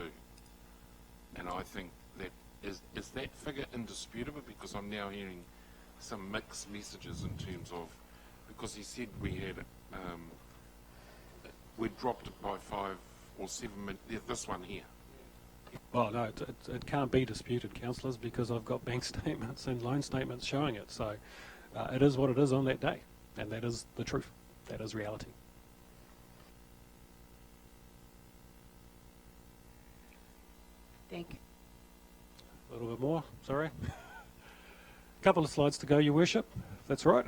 And I think that is that figure indisputable, because I'm now hearing some mixed messages in terms of, because he said we had we dropped it by 5 or 7 million. This one here. Well, no, it can't be disputed, councillors, because I've got bank statements and loan statements showing it. So it is what it is on that day, and that is the truth. That is reality. Thank you. A little bit more, sorry. A couple of slides to go, Your Worship, if that's right.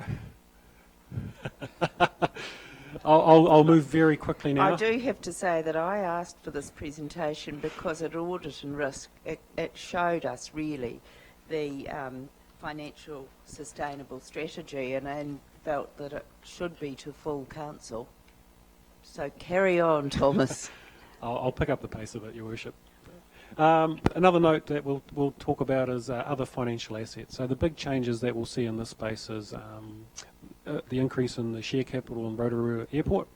I'll move very quickly now. I do have to say that I asked for this presentation because at Audit and Risk it showed us really the financial sustainable strategy, and felt that it should be to full council. So carry on, Thomas. I'll pick up the pace of it, Your Worship. Another note that we'll talk about is other financial assets. So the big changes that we'll see in this space is the increase in the share capital in Rotorua Airport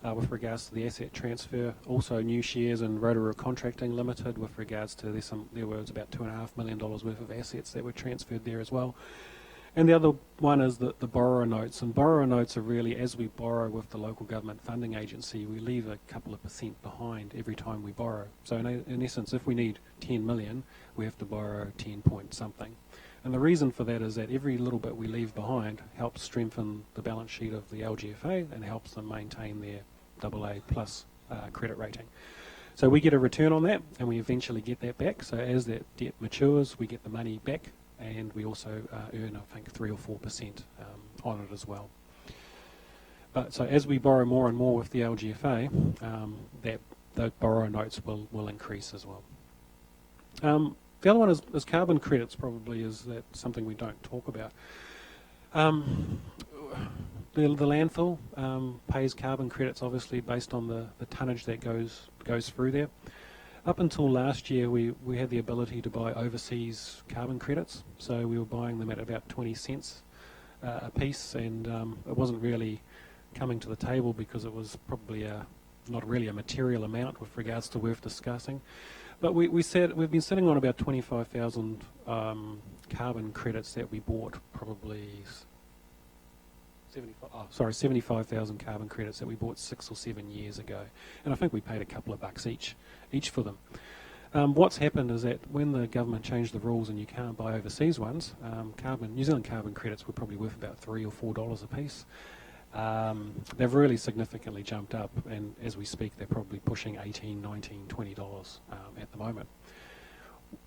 with regards to the asset transfer. Also new shares in Rotorua Contracting Limited with regards to there was about $2.5 million worth of assets that were transferred there as well. And the other one is the borrower notes. And borrower notes are really, as we borrow with the local government funding agency, we leave a couple of % behind every time we borrow. So in essence, if we need 10 million, we have to borrow 10 point something. And the reason for that is that every little bit we leave behind helps strengthen the balance sheet of the LGFA and helps them maintain their AA plus credit rating. So we get a return on that, and we eventually get that back. So as that debt matures, we get the money back, and we also earn, I think, 3 or 4% on it as well. But so as we borrow more and more with the LGFA, those borrower notes will increase as well. The other one is carbon credits. Probably is that something we don't talk about. The landfill pays carbon credits, obviously based on the tonnage that goes through there. Up until last year, we had the ability to buy overseas carbon credits, so we were buying them at about 20 cents a piece, and it wasn't really coming to the table because it was probably not really a material amount with regards to worth discussing. But we've been sitting on about 25,000 carbon credits that we bought, probably 75,000 carbon credits that we bought 6 or 7 years ago, and I think we paid a couple of bucks each for them. What's happened is that when the government changed the rules and you can't buy overseas ones, New Zealand carbon credits were probably worth about $3 or $4 a piece. They've really significantly jumped up, and as we speak they're probably pushing $18, $19, $20 at the moment.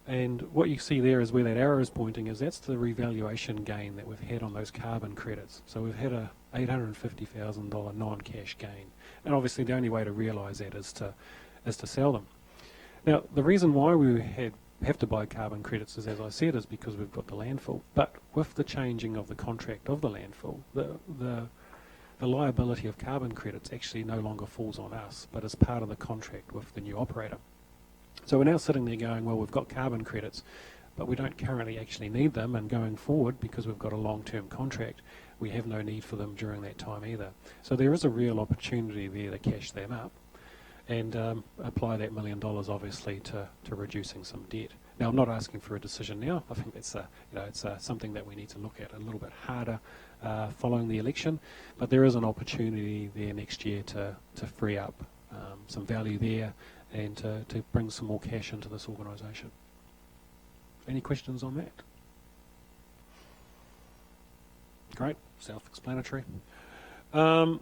And what you see there is where that arrow is pointing is that's the revaluation gain that we've had on those carbon credits. So we've had a $850,000 non-cash gain, and obviously the only way to realise that is to sell them. Now the reason why we have to buy carbon credits is, as I said, is because we've got the landfill. But with the changing of the contract of the landfill, the liability of carbon credits actually no longer falls on us, but as part of the contract with the new operator. So we're now sitting there going, well, we've got carbon credits, but we don't currently actually need them, and going forward, because we've got a long-term contract, we have no need for them during that time either. So there is a real opportunity there to cash them up and apply that $1 million, obviously, to reducing some debt. Now, I'm not asking for a decision now. I think it's something that we need to look at a little bit harder following the election, but there is an opportunity there next year to free up some value there and to bring some more cash into this organisation. Any questions on that? Great, self-explanatory. Annual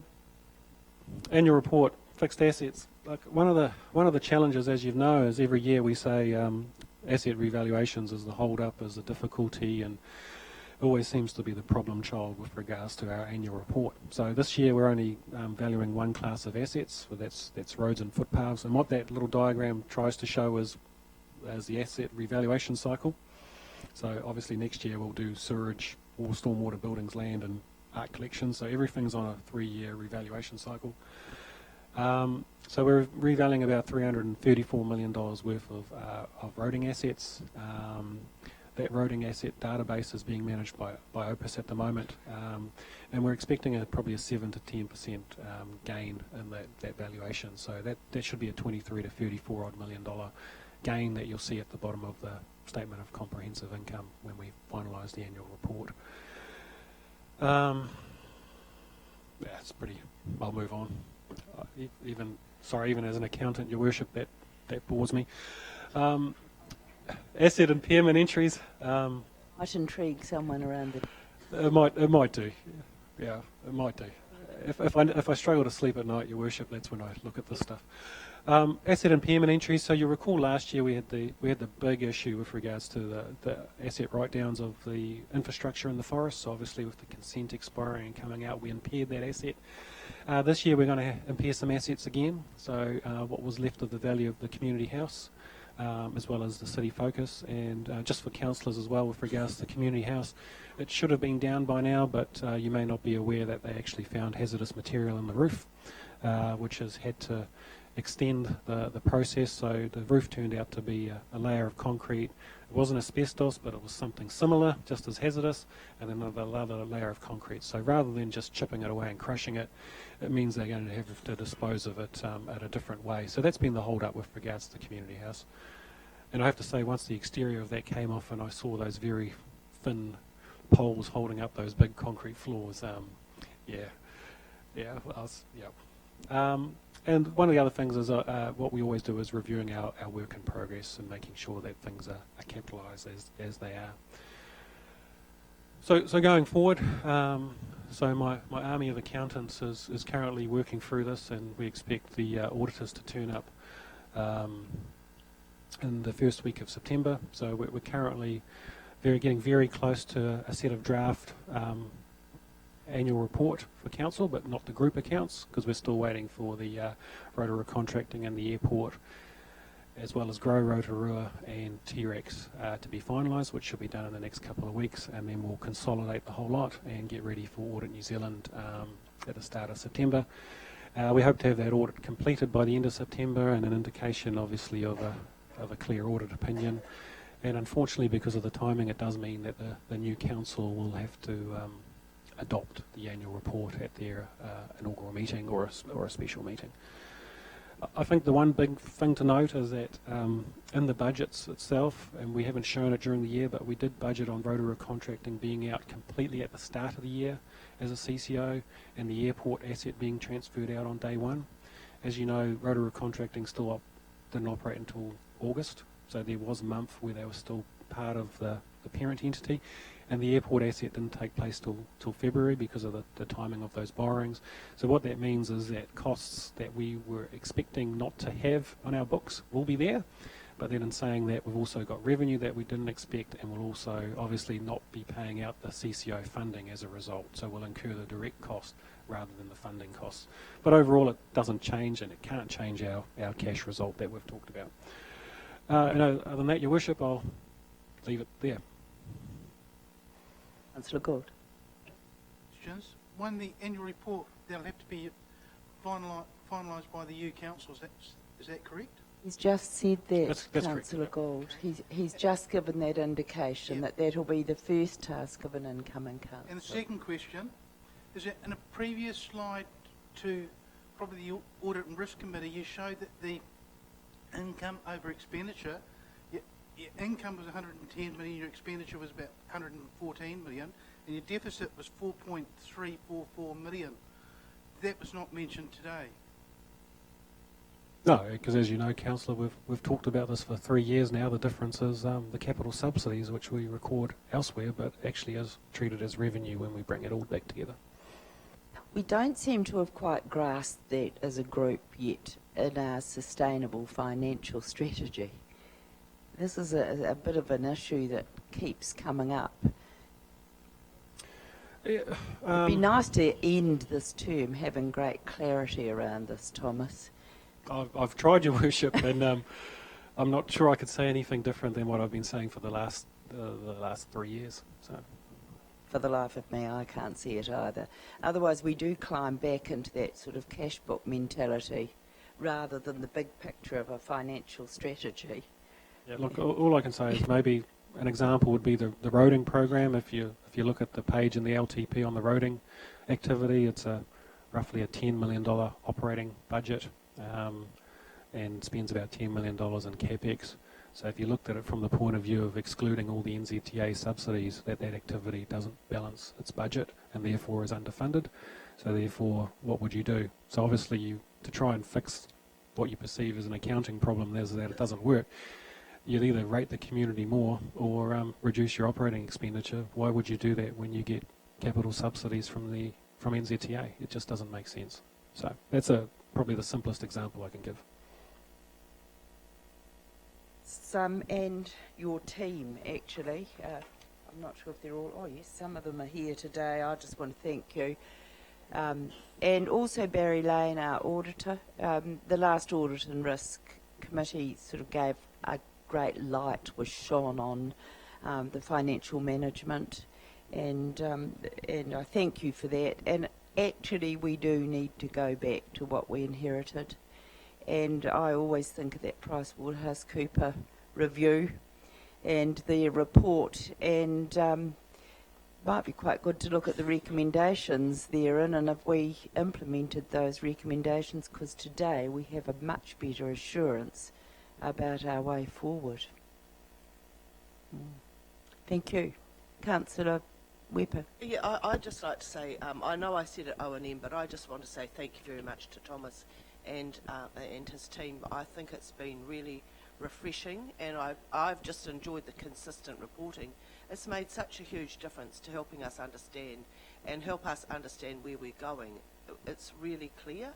report, fixed assets. Like one of the challenges, as you know, is every year we say asset revaluations is the hold-up, is the difficulty, and always seems to be the problem child with regards to our annual report. So this year we're only valuing one class of assets, so that's roads and footpaths, and what that little diagram tries to show is the asset revaluation cycle. So obviously next year we'll do sewerage, all stormwater, buildings, land and art collection, so everything's on a 3-year revaluation cycle. So we're revaluing about $334 million worth of roading assets. that roading asset database is being managed by Opus at the moment, and we're expecting probably a 7 to 10% gain in that valuation. So that should be a 23 to 34 odd $million gain that you'll see at the bottom of the statement of comprehensive income when we finalise the annual report. Yeah, it's pretty. I'll move on. Even as an accountant, Your Worship, that bores me. Asset impairment entries. Might intrigue someone around the. It might do. Yeah, it might do. If I struggle to sleep at night, Your Worship, that's when I look at this stuff. Asset impairment entries. So you recall last year we had the big issue with regards to the asset write-downs of the infrastructure in the forests. So obviously with the consent expiring and coming out, we impaired that asset. This year we're going to impair some assets again. So what was left of the value of the community house, as well as the city focus, and just for councillors as well with regards to the community house, it should have been down by now, but you may not be aware that they actually found hazardous material in the roof, which has had to extend the process. So the roof turned out to be a layer of concrete. It wasn't asbestos, but it was something similar, just as hazardous, and another layer of concrete. So rather than just chipping it away and crushing it, it means they're going to have to dispose of it at a different way. So that's been the hold-up with regards to the community house. And I have to say, once the exterior of that came off and I saw those very thin poles holding up those big concrete floors, and one of the other things is what we always do is reviewing our work in progress and making sure that things are capitalised as they are. So going forward, so my army of accountants is currently working through this, and we expect the auditors to turn up in the first week of September. So we're currently getting very close to a set of draft annual report for council, but not the group accounts, because we're still waiting for the Rotorua contracting and the airport, as well as Grow Rotorua and T-Rex to be finalised, which should be done in the next couple of weeks, and then we'll consolidate the whole lot and get ready for Audit New Zealand at the start of September. We hope to have that audit completed by the end of September, and an indication obviously of a clear audit opinion. And unfortunately, because of the timing, it does mean that the new council will have to adopt the annual report at their inaugural meeting or a special meeting. I think the one big thing to note is that in the budgets itself, and we haven't shown it during the year, but we did budget on Rotorua contracting being out completely at the start of the year as a CCO, and the airport asset being transferred out on day one. As you know, Rotorua contracting still didn't operate until August, so there was a month where they were still part of the parent entity, and the airport asset didn't take place till February because of the timing of those borrowings. So what that means is that costs that we were expecting not to have on our books will be there, but then in saying that, we've also got revenue that we didn't expect, and we'll also obviously not be paying out the CCO funding as a result, so we'll incur the direct cost rather than the funding costs. But overall it doesn't change, and it can't change our cash result that we've talked about. And other than that, Your Worship, I'll leave it there. Councillor Gould. Questions? One, the annual report, that'll have to be finalised by the EU Council. Is that correct? He's just said that, That's Councillor correct. Gould. He's just given that indication that that'll be the first task of an incoming council. And the second question is that in a previous slide to probably the Audit and Risk Committee, you showed that the income over expenditure, your income was 110 million, your expenditure was about 114 million, and your deficit was 4.344 million. That was not mentioned today. No, because as you know, Councillor, we've talked about this for 3 years now. The difference is the capital subsidies, which we record elsewhere, but actually is treated as revenue when we bring it all back together. We don't seem to have quite grasped that as a group yet in our sustainable financial strategy. This is a bit of an issue that keeps coming up. It'd be nice to end this term having great clarity around this, Thomas. I've tried, Your Worship, and I'm not sure I could say anything different than what I've been saying for the last 3 years. So. For the life of me, I can't see it either. Otherwise, we do climb back into that sort of cash book mentality rather than the big picture of a financial strategy. Yeah, look, all I can say is maybe an example would be the roading program. If you look at the page in the LTP on the roading activity, it's roughly a $10 million operating budget and spends about $10 million in capex. So if you looked at it from the point of view of excluding all the NZTA subsidies, that activity doesn't balance its budget and therefore is underfunded. So therefore, what would you do? So obviously, to try and fix what you perceive as an accounting problem is that it doesn't work. You'd either rate the community more or reduce your operating expenditure. Why would you do that when you get capital subsidies from NZTA? It just doesn't make sense. So that's probably the simplest example I can give. And your team, actually. I'm not sure if they're all... Oh, yes, some of them are here today. I just want to thank you. And also Barry Lane, our auditor. The last Audit and Risk Committee sort of gave a great light, was shone on the financial management. And I thank you for that. And actually, we do need to go back to what we inherited. And I always think of that PricewaterhouseCoopers review and their report, and might be quite good to look at the recommendations therein, and if we implemented those recommendations, because today we have a much better assurance about our way forward. Thank you. Councillor Weber. Yeah, I'd just like to say, I know I said it O&M, but I just want to say thank you very much to Thomas and his team. I think it's been really refreshing, and I've just enjoyed the consistent reporting. It's made such a huge difference to helping us understand and help us understand where we're going. It's really clear,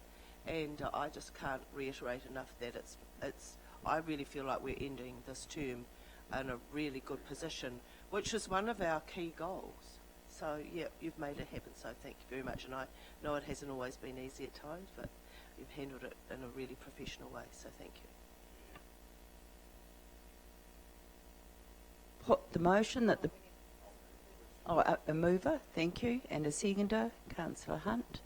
and I just can't reiterate enough that I really feel like we're ending this term in a really good position, which is one of our key goals. So yeah, you've made it happen, so thank you very much. And I know it hasn't always been easy at times, but you've handled it in a really professional way, so thank you. Put the motion that a mover, thank you, and a seconder, Councillor Hunt.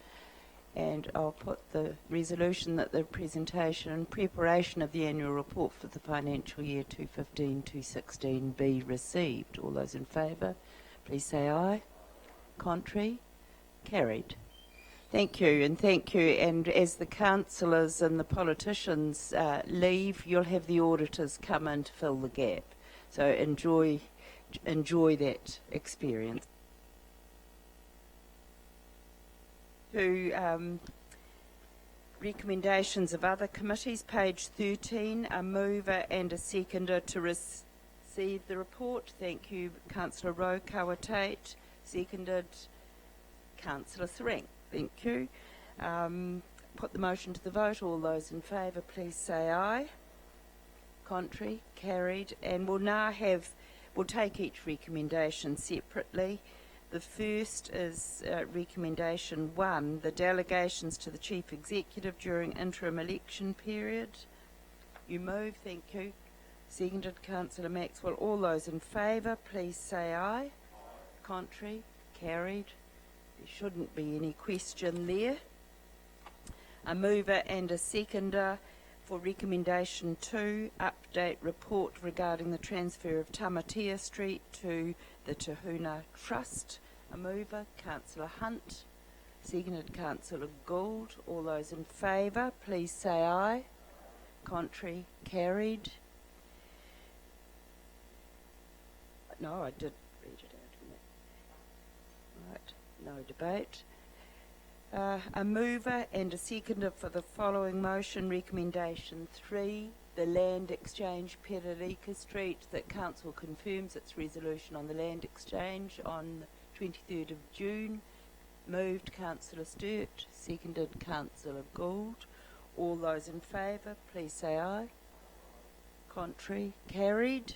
And I'll put the resolution that the presentation and preparation of the annual report for the financial year 2015-2016 be received. All those in favour, please say aye. Contrary? Carried. Thank you, and thank you. And as the councillors and the politicians leave, you'll have the auditors come in to fill the gap. So enjoy that experience. To recommendations of other committees, page 13, a mover and a seconder to receive the report. Thank you, Councillor Rowe Kawatate. Seconded, Councillor Thrank. Thank you. Put the motion to the vote. All those in favour, please say aye. Contrary? Carried. And we'll take each recommendation separately. The first is recommendation 1, the delegations to the Chief Executive during interim election period. You move, thank you. Seconded, Councillor Maxwell. All those in favour, please say aye. Contrary? Carried. There shouldn't be any question there. A mover and a seconder for recommendation 2, update report regarding the transfer of Tamatea Street to the Tahuna Trust. A mover, Councillor Hunt. Seconded, Councillor Gould. All those in favour, please say aye. Contrary? Carried. No, I did read it out. Right, no debate. A mover and a seconder for the following motion, recommendation 3, the land exchange Perarika Street, that Council confirms its resolution on the land exchange on 23rd of June. Moved, Councillor Sturt. Seconded, Councillor Gould. All those in favour, please say aye. Contrary? Carried.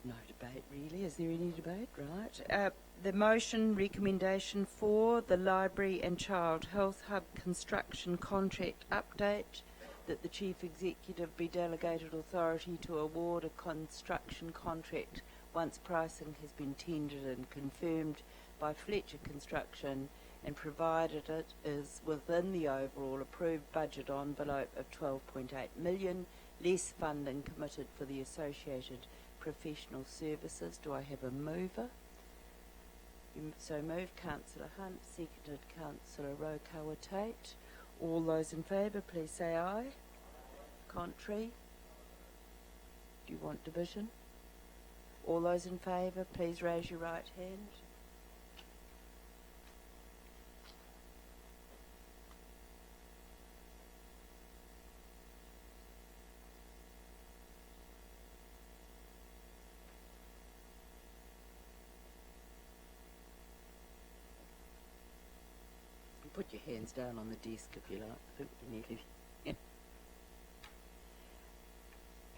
No debate really. Is there any debate? Right. The motion, recommendation 4, the Library and Child Health Hub construction contract update, that the Chief Executive be delegated authority to award a construction contract once pricing has been tendered and confirmed by Fletcher Construction, and provided it is within the overall approved budget envelope of 12.8 million, less funding committed for the associated professional services. Do I have a mover? So moved, Councillor Hunt, seconded Councillor Rotorua Tate. All those in favour, please say aye. Contrary? Do you want division? All those in favour, please raise your right hand. Put your hands down on the desk if you like. I think we need to.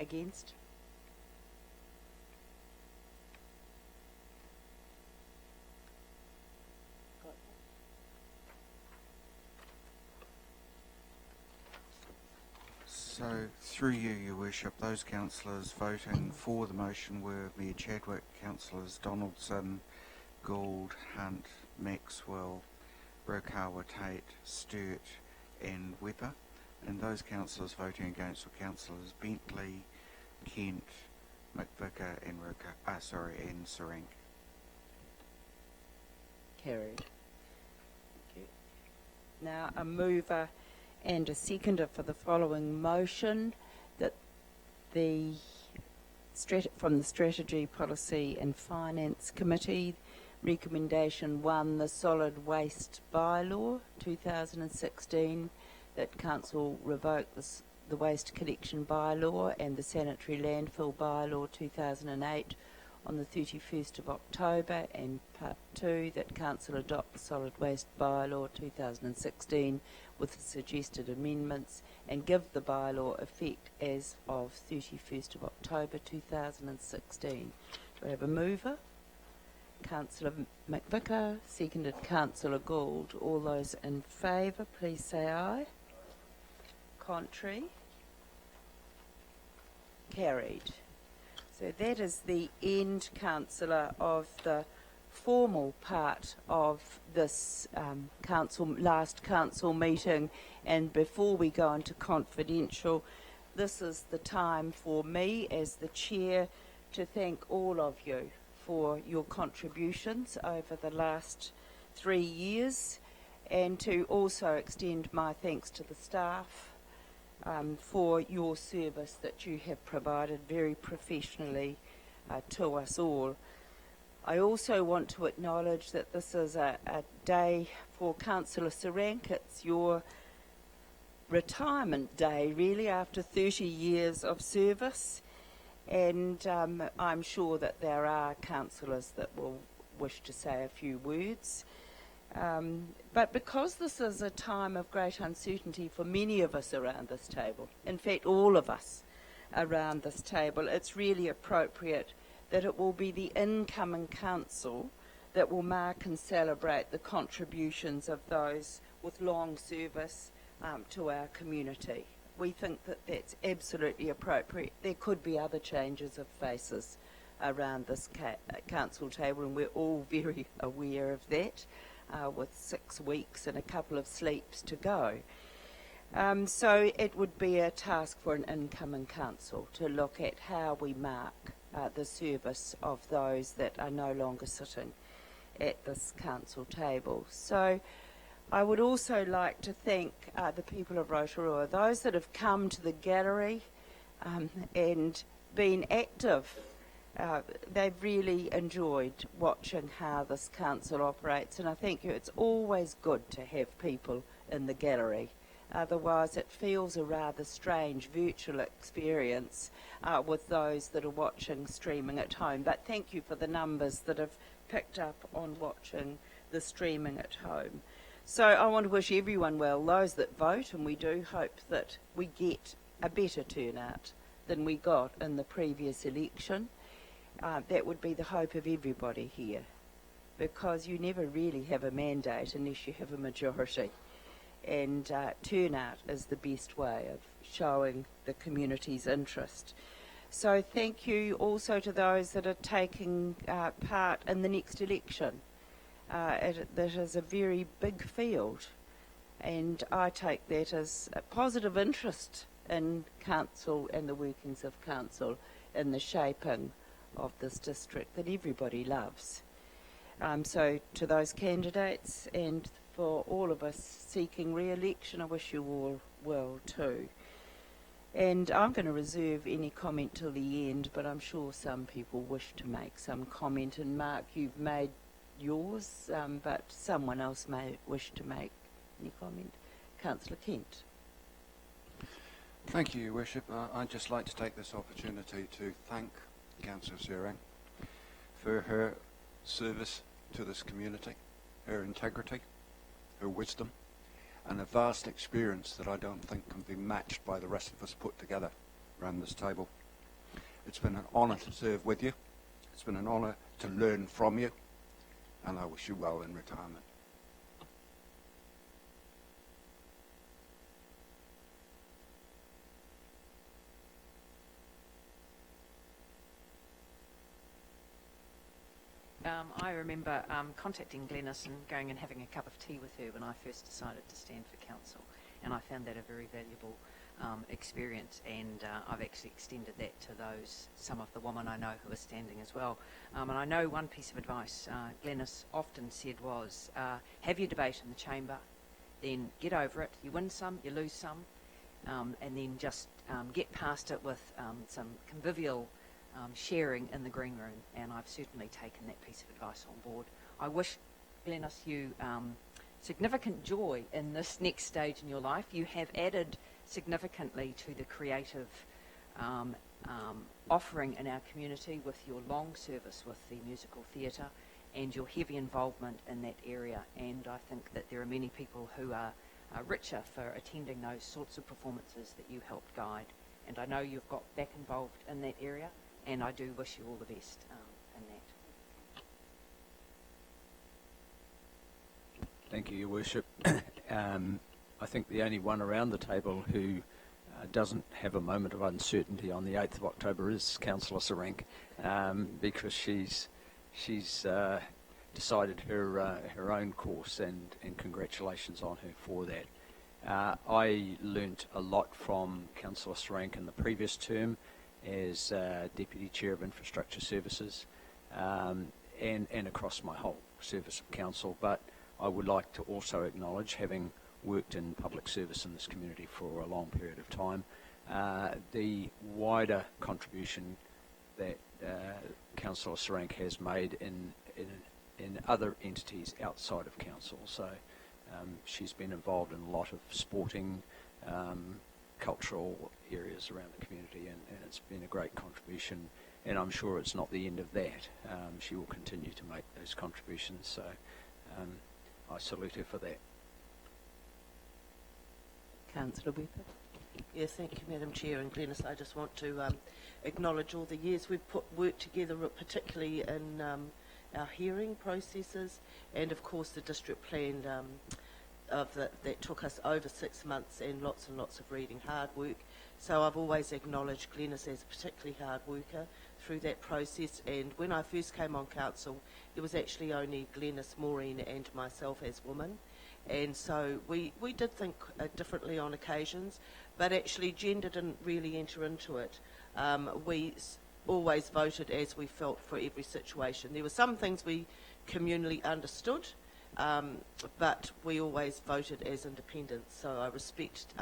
Against? So, through you, Your Worship, those councillors voting for the motion were Mayor Chadwick, Councillors Donaldson, Gould, Hunt, Maxwell, Rotorua Tate, Sturt and Wepper. And those councillors voting against were Councillors Bentley, Kent, McVicker and and Sarank. Carried. Thank you. Now a mover and a seconder for the following motion, that the from the Strategy, Policy and Finance Committee, Recommendation 1, the Solid Waste Bylaw 2016, that Council revoke the Waste Collection Bylaw and the Sanitary Landfill Bylaw 2008 on the 31st of October, and Part 2, that Council adopt the Solid Waste Bylaw 2016 with the suggested amendments and give the bylaw effect as of 31st of October 2016. Do I have a mover? Councillor McVicker, seconded Councillor Gould. All those in favour, please say aye. Contrary? Carried. So that is the end, Councillor, of the formal part of this last council meeting. And before we go into confidential, this is the time for me as the chair to thank all of you for your contributions over the last 3 years, and to also extend my thanks to the staff for your service that you have provided very professionally to us all. I also want to acknowledge that this is a day for Councillor Sarank. It's your retirement day, really, after 30 years of service. And I'm sure that there are councillors that will wish to say a few words. But because this is a time of great uncertainty for many of us around this table, in fact all of us around this table, it's really appropriate that it will be the incoming council that will mark and celebrate the contributions of those with long service to our community. We think that that's absolutely appropriate. There could be other changes of faces around this council table, and we're all very aware of that, with 6 weeks and a couple of sleeps to go. So it would be a task for an incoming council to look at how we mark the service of those that are no longer sitting at this council table. So I would also like to thank the people of Rotorua, those that have come to the gallery and been active. They've really enjoyed watching how this council operates, and I think it's always good to have people in the gallery. Otherwise it feels a rather strange virtual experience with those that are watching streaming at home. But thank you for the numbers that have picked up on watching the streaming at home. So I want to wish everyone well, those that vote, and we do hope that we get a better turnout than we got in the previous election. That would be the hope of everybody here, because you never really have a mandate unless you have a majority. And turnout is the best way of showing the community's interest. So thank you also to those that are taking part in the next election. That is a very big field, and I take that as a positive interest in council and the workings of council in the shaping of this district that everybody loves. So to those candidates and for all of us seeking re-election, I wish you all well too. And I'm going to reserve any comment till the end, but I'm sure some people wish to make some comment. And Mark, you've made yours, but someone else may wish to make any comment. Councillor Kent. Thank you, Your Worship. I'd just like to take this opportunity to thank Councillor Zerang for her service to this community, her integrity, her wisdom, and a vast experience that I don't think can be matched by the rest of us put together around this table. It's been an honour to serve with you. It's been an honour to learn from you, and I wish you well in retirement. I remember contacting Glenys and going and having a cup of tea with her when I first decided to stand for council, and I found that a very valuable experience, and I've actually extended that to some of the women I know who are standing as well. And I know one piece of advice Glenys often said was, have your debate in the chamber, then get over it. You win some, you lose some, and then just get past it with some convivial sharing in the green room, and I've certainly taken that piece of advice on board. I wish, Glenys, you significant joy in this next stage in your life. You have added significantly to the creative offering in our community with your long service with the musical theatre and your heavy involvement in that area, and I think that there are many people who are richer for attending those sorts of performances that you helped guide, and I know you've got back involved in that area, and I do wish you all the best in that. Thank you, Your Worship. I think the only one around the table who doesn't have a moment of uncertainty on the 8th of October is Councillor Zerang, because she's decided her own course, and congratulations on her for that. I learnt a lot from Councillor Zerang in the previous term as Deputy Chair of Infrastructure Services, and across my whole service of council, but I would like to also acknowledge, having worked in public service in this community for a long period of time, the wider contribution that Councillor Zerang has made in other entities outside of council. So she's been involved in a lot of sporting, cultural areas around the community, and it's been a great contribution, and I'm sure it's not the end of that. She will continue to make those contributions, so I salute her for that. Councillor Whipper. Yes, thank you, Madam Chair, and Glenys, I just want to acknowledge all the years we've worked together, particularly in our hearing processes, and of course the district plan that took us over 6 months and lots of reading, hard work. So I've always acknowledged Glenys as a particularly hard worker through that process, and when I first came on council there was actually only Glenys, Maureen and myself as women, and so we did think differently on occasions, but actually gender didn't really enter into it. We always voted as we felt for every situation. There were some things we communally understood, but we always voted as independents, so I respect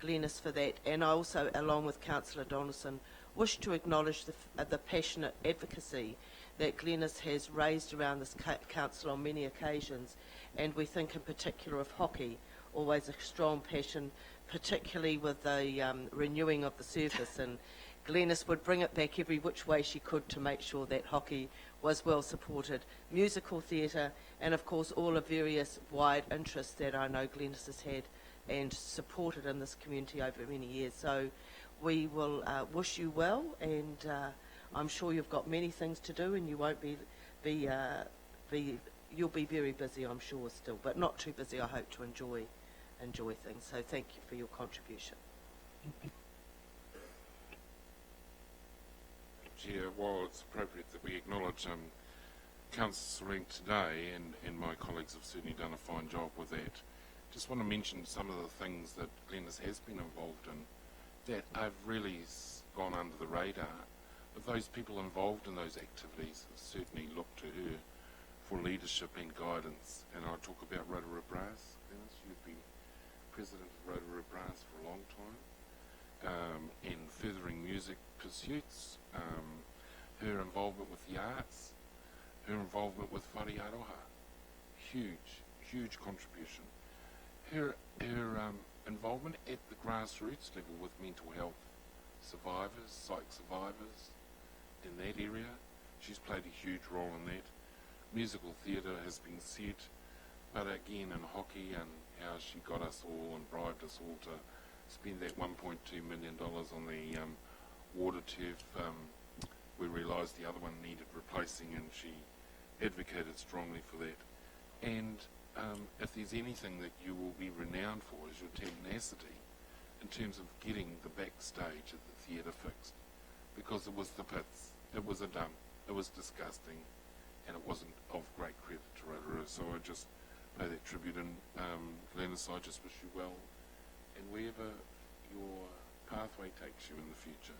Glenys for that, and I also, along with Councillor Donaldson, wish to acknowledge the passionate advocacy that Glenys has raised around this council on many occasions, and we think in particular of hockey, always a strong passion, particularly with the renewing of the surface, and Glenys would bring it back every which way she could to make sure that hockey was well supported, musical theatre, and of course all the various wide interests that I know Glenys has had and supported in this community over many years. So we will wish you well, and I'm sure you've got many things to do, and you won't you'll be very busy, I'm sure, still, but not too busy, I hope, to enjoy things. So thank you for your contribution. Chair, while it's appropriate that we acknowledge Councillor Zerang today, and my colleagues have certainly done a fine job with that, just want to mention some of the things that Glenys has been involved in that have really gone under the radar. those people involved in those activities certainly look to her for leadership and guidance. And I talk about Rotorua Brass. You've been president of Rotorua Brass for a long time, in furthering music pursuits, her involvement with the arts, her involvement with whare-aroha. Huge contribution. Her involvement at the grassroots level with mental health survivors, psych survivors in that area, she's played a huge role in that. Musical theatre has been said, but again in hockey, and how she got us all and bribed us all to spend that $1.2 million on the water turf. We realised the other one needed replacing, and she advocated strongly for that. And if there's anything that you will be renowned for is your tenacity in terms of getting the backstage at the theatre fixed, because it was the pits, it was a dump, it was disgusting, and it wasn't of great credit to Rotorua. So I just pay that tribute, and Glenys, I just wish you well, and wherever your pathway takes you in the future.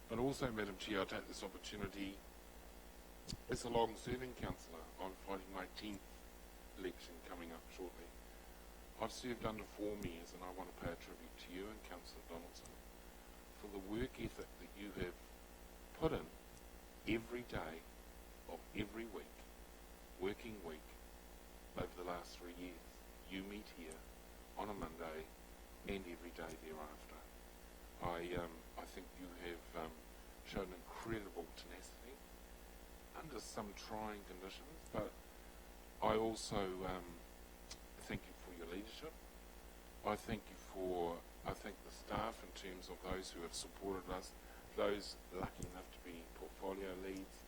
But also, Madam Chair, I take this opportunity as a long-serving councillor. I'm fighting my 10th election coming up shortly. I've served under 4 mayors, and I want to pay a tribute to you and Councillor Donaldson for the work ethic that you have put in every day of every week, working week, over the last 3 years. You meet here on a Monday and every day thereafter. I think you have shown incredible tenacity under some trying conditions, but I also thank you for your leadership. I thank the staff in terms of those who have supported us, those lucky enough to be portfolio leads.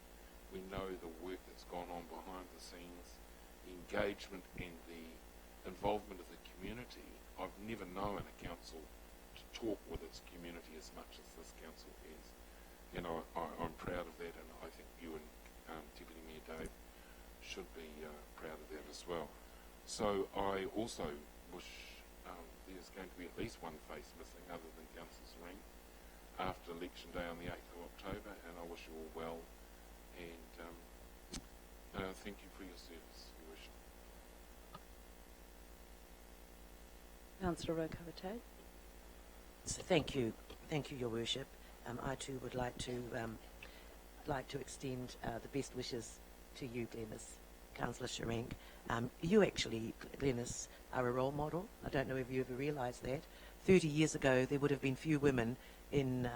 We know the work that's gone on behind the scenes, the engagement and the involvement of the community. I've never known a council to talk with its community as much as this council is. You know, I'm proud of that, and I think you and Deputy Mayor Dave should be proud of that as well. So I also wish there's going to be at least one face missing other than Councillor Serene after Election Day on the 8th of October, and I wish you all well, and thank you for your service, Your Worship. Councillor Rotorua. So thank you, Your Worship. I too would like to extend the best wishes to you, Glenys, Councillor Sherenk. You actually, Glenys, are a role model. I don't know if you ever realised that. 30 years ago, there would have been few women in,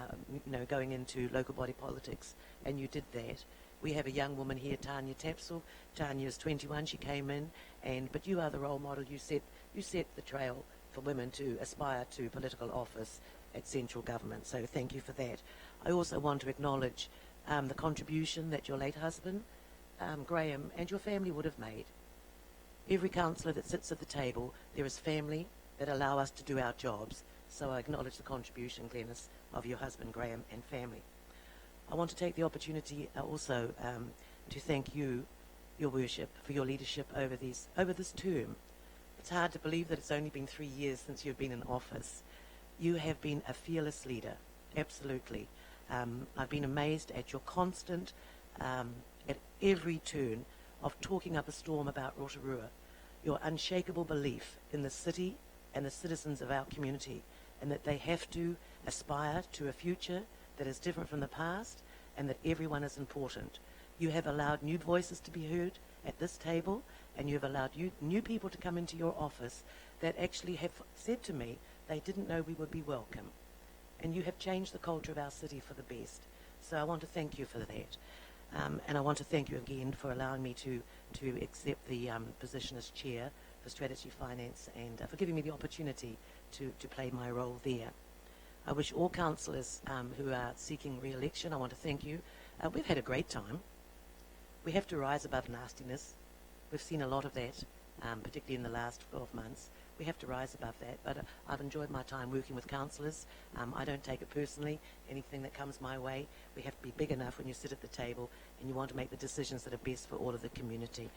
going into local body politics, and you did that. We have a young woman here, Tanya Tapsell. Tanya's 21. She came in, but you are the role model. You set the trail for women to aspire to political office at central government. So thank you for that. I also want to acknowledge the contribution that your late husband, Graham, and your family would have made. Every councillor that sits at the table, there is family that allow us to do our jobs. So I acknowledge the contribution, Glenys, of your husband, Graham, and family. I want to take the opportunity also to thank you, Your Worship, for your leadership over this term. It's hard to believe that it's only been 3 years since you've been in office. You have been a fearless leader, absolutely. I've been amazed at your constant, at every turn, of talking up a storm about Rotorua, your unshakable belief in the city and the citizens of our community, and that they have to aspire to a future that is different from the past, and that everyone is important. You have allowed new voices to be heard at this table, and you have allowed new people to come into your office that actually have said to me they didn't know we would be welcome. And you have changed the culture of our city for the best. So I want to thank you for that. And I want to thank you again for allowing me to accept the position as chair for strategy finance, and for giving me the opportunity to play my role there. I wish all councillors who are seeking re-election, I want to thank you. We've had a great time. We have to rise above nastiness. We've seen a lot of that, particularly in the last 12 months. We have to rise above that, but I've enjoyed my time working with councillors. I don't take it personally, anything that comes my way. We have to be big enough when you sit at the table and you want to make the decisions that are best for all of the community.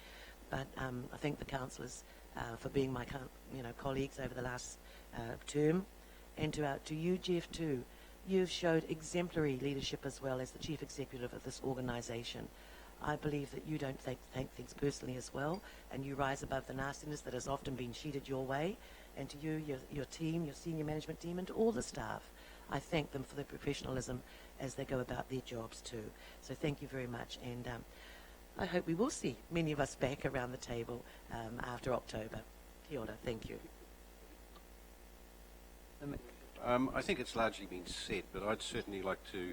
But I thank the councillors for being my colleagues over the last term, and to you, Jeff, too. you've showed exemplary leadership as well as the chief executive of this organisation. I believe that you don't take things personally as well, and you rise above the nastiness that has often been sheeted your way. And to you, your team, your senior management team, and to all the staff, I thank them for their professionalism as they go about their jobs too. So thank you very much, and I hope we will see many of us back around the table after October. Kia ora, thank you. I think it's largely been said, but I'd certainly like to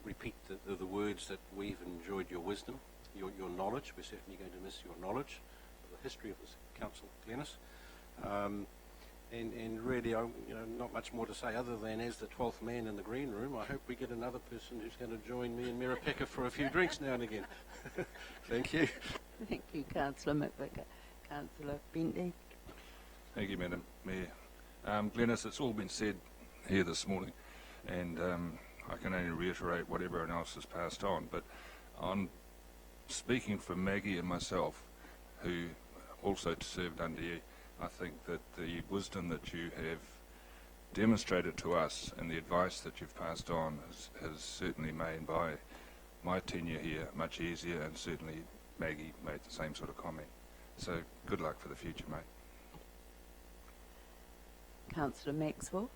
repeat the words that we've enjoyed your wisdom, your knowledge. We're certainly going to miss your knowledge of the history of this council, Glenys. And really, not much more to say other than, as the 12th man in the green room, I hope we get another person who's going to join me in Meripeka for a few drinks now and again. Thank you. Thank you, Councillor McVicker. Councillor Bentley. Thank you, Madam Mayor. Glenys, it's all been said here this morning, and I can only reiterate what everyone else has passed on, but on speaking for Maggie and myself, who also served under you, I think that the wisdom that you have demonstrated to us and the advice that you've passed on has certainly made my tenure here much easier, and certainly Maggie made the same sort of comment. So good luck for the future, mate. Councillor Maxwell.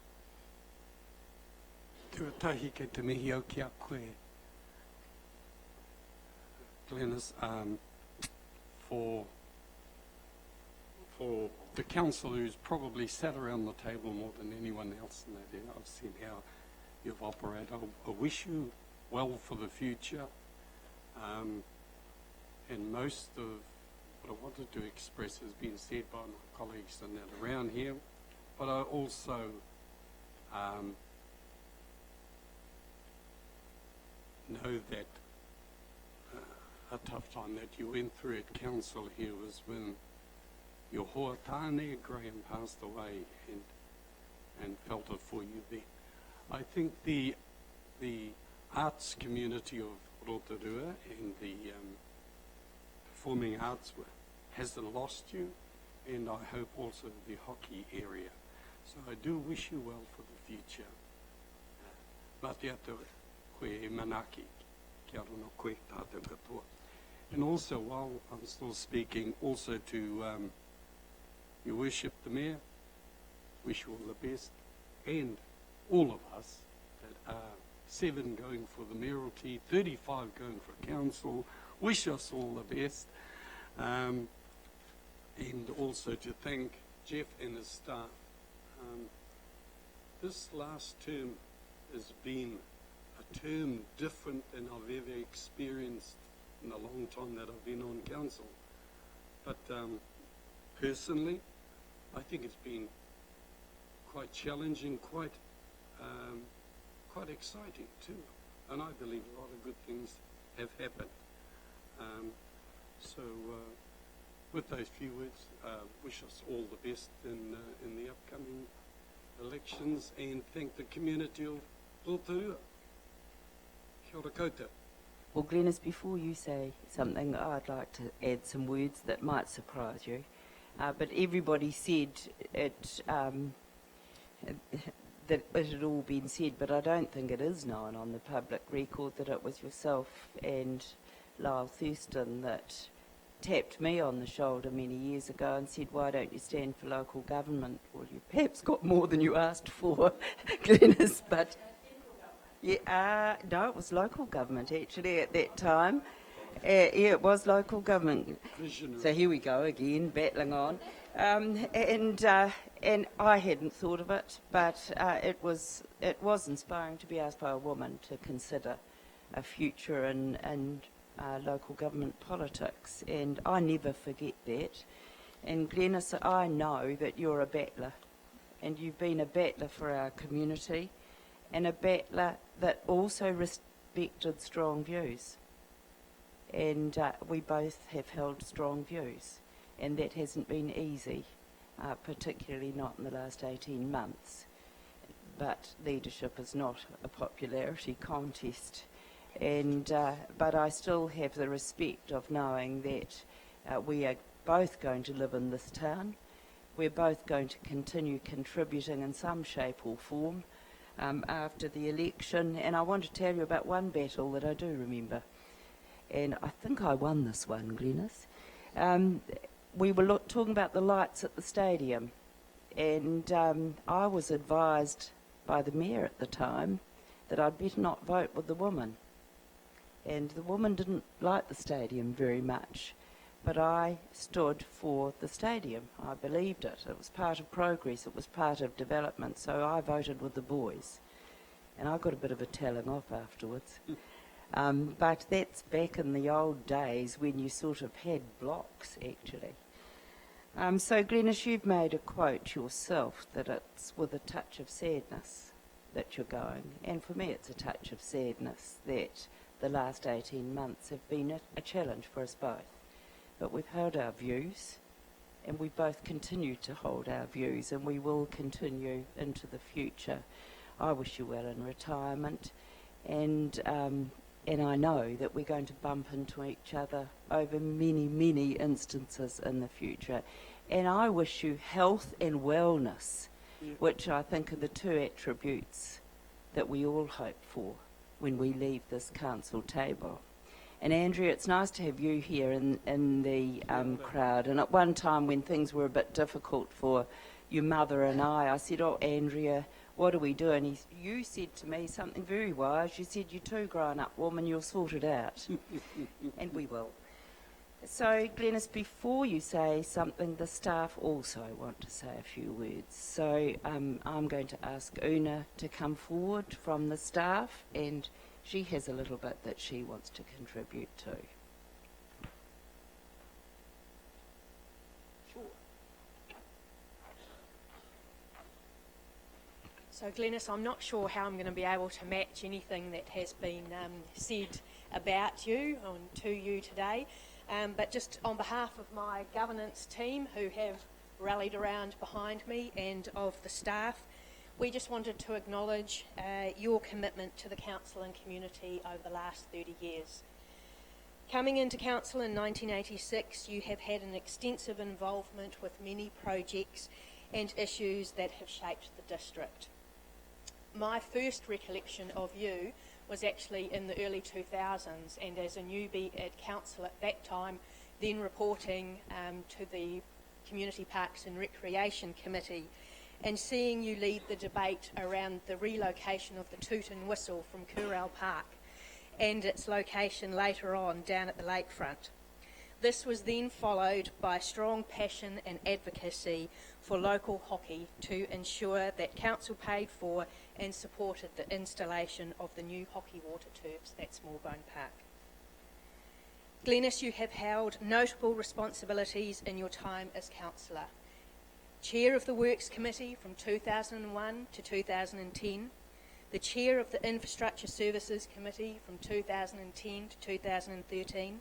Tuatahi kei te mihi au ki a koe. Glenys, for the council who's probably sat around the table more than anyone else in that area, I've seen how you've operated. I wish you well for the future. And most of what I wanted to express has been said by my colleagues and that around here. But I also know that a tough time that you went through at council here was when your hoatane, Graham, passed away, and felt it for you then. I think the arts community of Rotorua and the performing arts hasn't lost you, and I hope also the hockey area. So I do wish you well for the future. Mate atu koe e manaki, kia rono koe tātou katoa. And also, while I'm still speaking, also to Your Worship the Mayor, wish you all the best, and all of us that are 7 going for the mayoralty, 35 going for council, wish us all the best. And also to thank Jeff and his staff. This last term has been a term different than I've ever experienced in the long time that I've been on council. But personally, I think it's been quite challenging, quite exciting too. And I believe a lot of good things have happened. So with those few words, wish us all the best in the upcoming elections, and thank the community of Rotorua. Kia ora koutou. Well, Glenys, before you say something, I'd like to add some words that might surprise you. But everybody said it, that it had all been said, but I don't think it is known on the public record that it was yourself and Lyle Thurston that tapped me on the shoulder many years ago and said, why don't you stand for local government? Well, you perhaps got more than you asked for, Glenys, but yeah, no, it was local government actually at that time. Yeah, it was local government. So here we go again, battling on. And I hadn't thought of it, but it was inspiring to be asked by a woman to consider a future in local government politics, and I never forget that. And Glenys, I know that you're a battler, and you've been a battler for our community, and a battler that also respected strong views. And we both have held strong views, and that hasn't been easy, particularly not in the last 18 months. But leadership is not a popularity contest. And but I still have the respect of knowing that we are both going to live in this town. We're both going to continue contributing in some shape or form. after the election, and I want to tell you about one battle that I do remember. And I think I won this one, Glenys. We were talking about the lights at the stadium, and I was advised by the mayor at the time that I'd better not vote with the woman. And the woman didn't like the stadium very much, but I stood for the stadium. I believed it. It was part of progress. It was part of development, so I voted with the boys. And I got a bit of a telling off afterwards. But that's back in the old days when you sort of had blocks, actually. So, Glenys, you've made a quote yourself that it's with a touch of sadness that you're going. And for me, it's a touch of sadness that the last 18 months have been a challenge for us both. But we've held our views, and we both continue to hold our views, and we will continue into the future. I wish you well in retirement, and I know that we're going to bump into each other over many, many instances in the future. And I wish you health and wellness, which I think are the two attributes that we all hope for when we leave this council table. And Andrea, it's nice to have you here in the crowd. And at one time when things were a bit difficult for your mother and I said, "Oh, Andrea, what do we do?" And you said to me something very wise. You said, "You're too grown up, woman, you'll sort it out." And we will. So, Glenys, before you say something, the staff also want to say a few words. So I'm going to ask Una to come forward from the staff, and she has a little bit that she wants to contribute to. So, Glenys, I'm not sure how I'm going to be able to match anything that has been said about you and to you today. But just on behalf of my governance team who have rallied around behind me and of the staff, we just wanted to acknowledge your commitment to the council and community over the last 30 years. Coming into council in 1986, you have had an extensive involvement with many projects and issues that have shaped the district. My first recollection of you was actually in the early 2000s, and as a newbie at council at that time, then reporting to the Community Parks and Recreation Committee, and seeing you lead the debate around the relocation of the Toot and Whistle from Currell Park and its location later on down at the lakefront. This was then followed by strong passion and advocacy for local hockey to ensure that council paid for and supported the installation of the new hockey water turfs at Smallbone Park. Glenys, you have held notable responsibilities in your time as councillor. Chair of the Works Committee from 2001 to 2010, the Chair of the Infrastructure Services Committee from 2010 to 2013,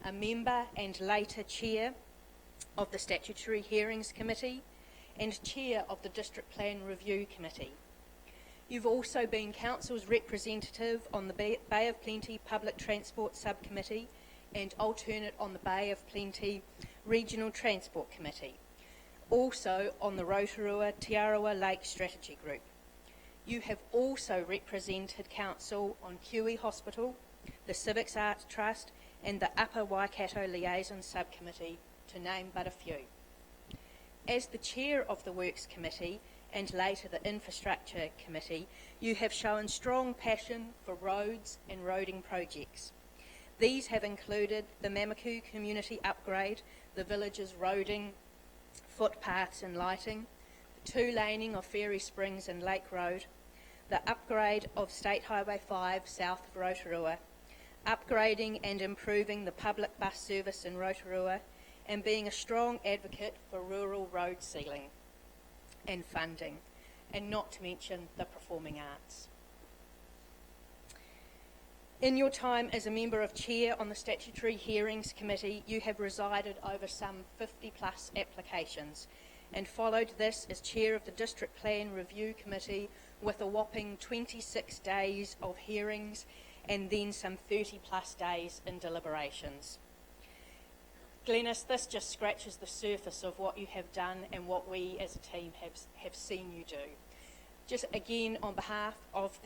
a member and later Chair of the Statutory Hearings Committee, and Chair of the District Plan Review Committee. You've also been Council's representative on the Bay of Plenty Public Transport Subcommittee and alternate on the Bay of Plenty Regional Transport Committee. Also on the Rotorua Tiarawa Lake Strategy Group. You have also represented Council on Kiwi Hospital, the Civics Arts Trust and the Upper Waikato Liaison Subcommittee, to name but a few. As the Chair of the Works Committee and later the Infrastructure Committee, you have shown strong passion for roads and roading projects. These have included the Mamaku community upgrade, the village's roading, footpaths and lighting, the two-laning of Fairy Springs and Lake Road, the upgrade of State Highway 5 south of Rotorua, upgrading and improving the public bus service in Rotorua, and being a strong advocate for rural road sealing and funding, and not to mention the performing arts. In your time as a member of Chair on the Statutory Hearings Committee, you have resided over some 50 plus applications and followed this as Chair of the District Plan Review Committee with a whopping 26 days of hearings and then some 30 plus days in deliberations. Glenys, this just scratches the surface of what you have done and what we as a team have seen you do. just again on behalf of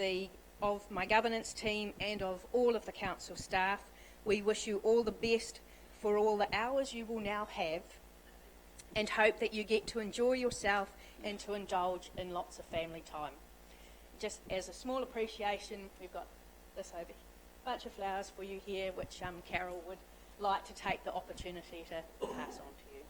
my governance team and of all of the council staff, we wish you all the best for all the hours you will now have, and hope that you get to enjoy yourself and to indulge in lots of family time. Just as a small appreciation, we've got this over here, bunch of flowers for you here, which Carol would like to take the opportunity to pass on to you.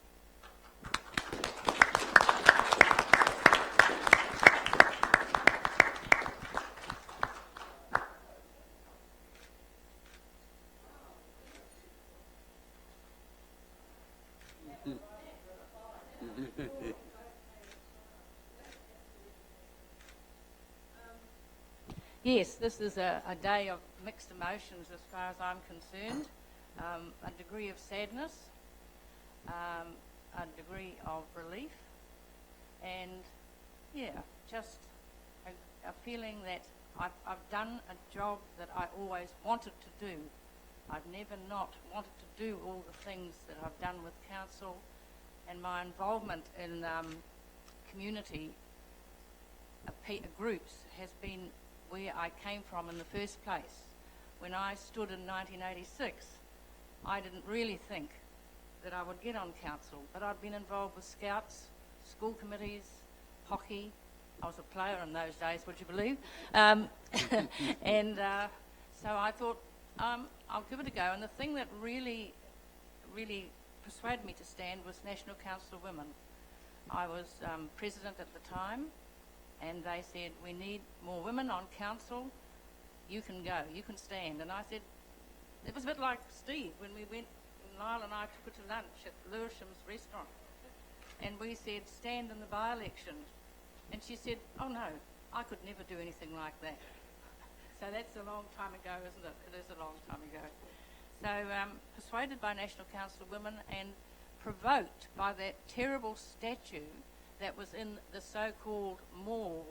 Yes, this is a day of mixed emotions as far as I'm concerned. A degree of sadness, a degree of relief, and just a feeling that I've done a job that I always wanted to do. I've never not wanted to do all the things that I've done with council, and my involvement in community groups has been where I came from in the first place. When I stood in 1986, I didn't really think that I would get on council, but I'd been involved with scouts, school committees, hockey. I was a player in those days, would you believe? So I thought, I'll give it a go. And the thing that really persuaded me to stand was National Council of Women. I was president at the time, and they said, we need more women on council. You can go, you can stand. And I said, it was a bit like Steve when we went, Lyle and I took her to lunch at Lewisham's restaurant, and we said, stand in the by-election. And she said, oh no, I could never do anything like that. So that's a long time ago, isn't it? It is a long time ago. So persuaded by National Council of Women and provoked by that terrible statue that was in the so-called mall,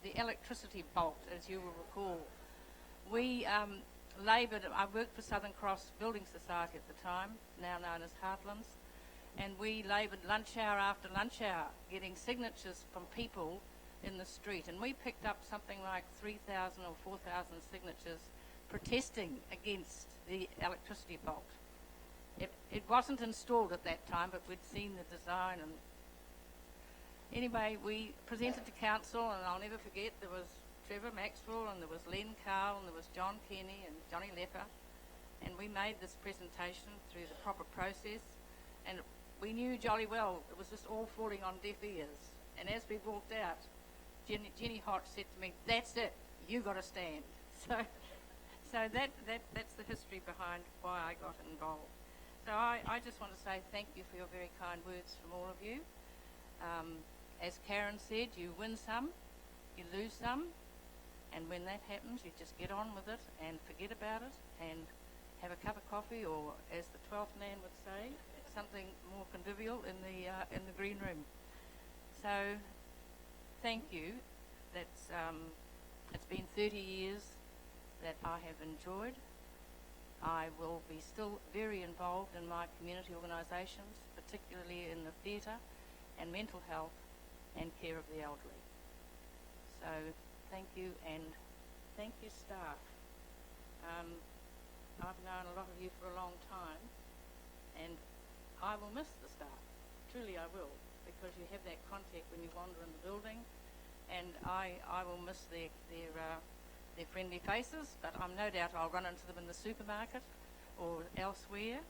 the electricity bolt, as you will recall. We laboured, I worked for Southern Cross Building Society at the time, now known as Heartlands, and we laboured lunch hour after lunch hour getting signatures from people in the street, and we picked up something like 3,000 or 4,000 signatures protesting against the electricity bolt. It wasn't installed at that time, but we'd seen the design. And anyway, we presented to council, and I'll never forget, there was Trevor Maxwell, and there was Len Carl, and there was John Kenny and Johnny Lepper, and we made this presentation through the proper process, and we knew jolly well it was just all falling on deaf ears. And as we walked out, Jenny Hotch said to me, that's it, you got to stand. So that's the history behind why I got involved. So I just want to say thank you for your very kind words from all of you. As Karen said, you win some, you lose some, and when that happens, you just get on with it and forget about it and have a cup of coffee, or as the 12th man would say, something more convivial in the green room. So thank you. That's it's been 30 years that I have enjoyed. I will be still very involved in my community organisations, particularly in the theatre and mental health and care of the elderly. So thank you, and thank you, staff. I've known a lot of you for a long time, and I will miss the staff. Truly I will, because you have that contact when you wander in the building, and I will miss their friendly faces, but I'm no doubt I'll run into them in the supermarket or elsewhere.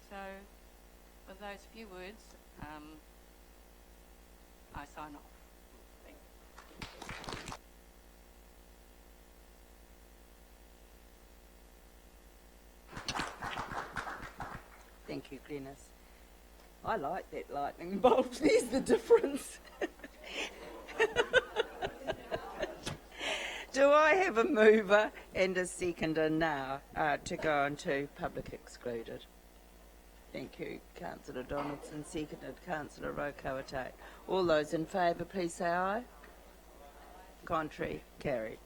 So with those few words, I sign off. Thank you. Thank you, Glenys. I like that lightning bolt. There's the difference. Do I have a mover and a seconder now to go into public excluded? Thank you, Councillor Donaldson. Seconded, Councillor Rotorua. All those in favour, please say aye. Contrary, carried.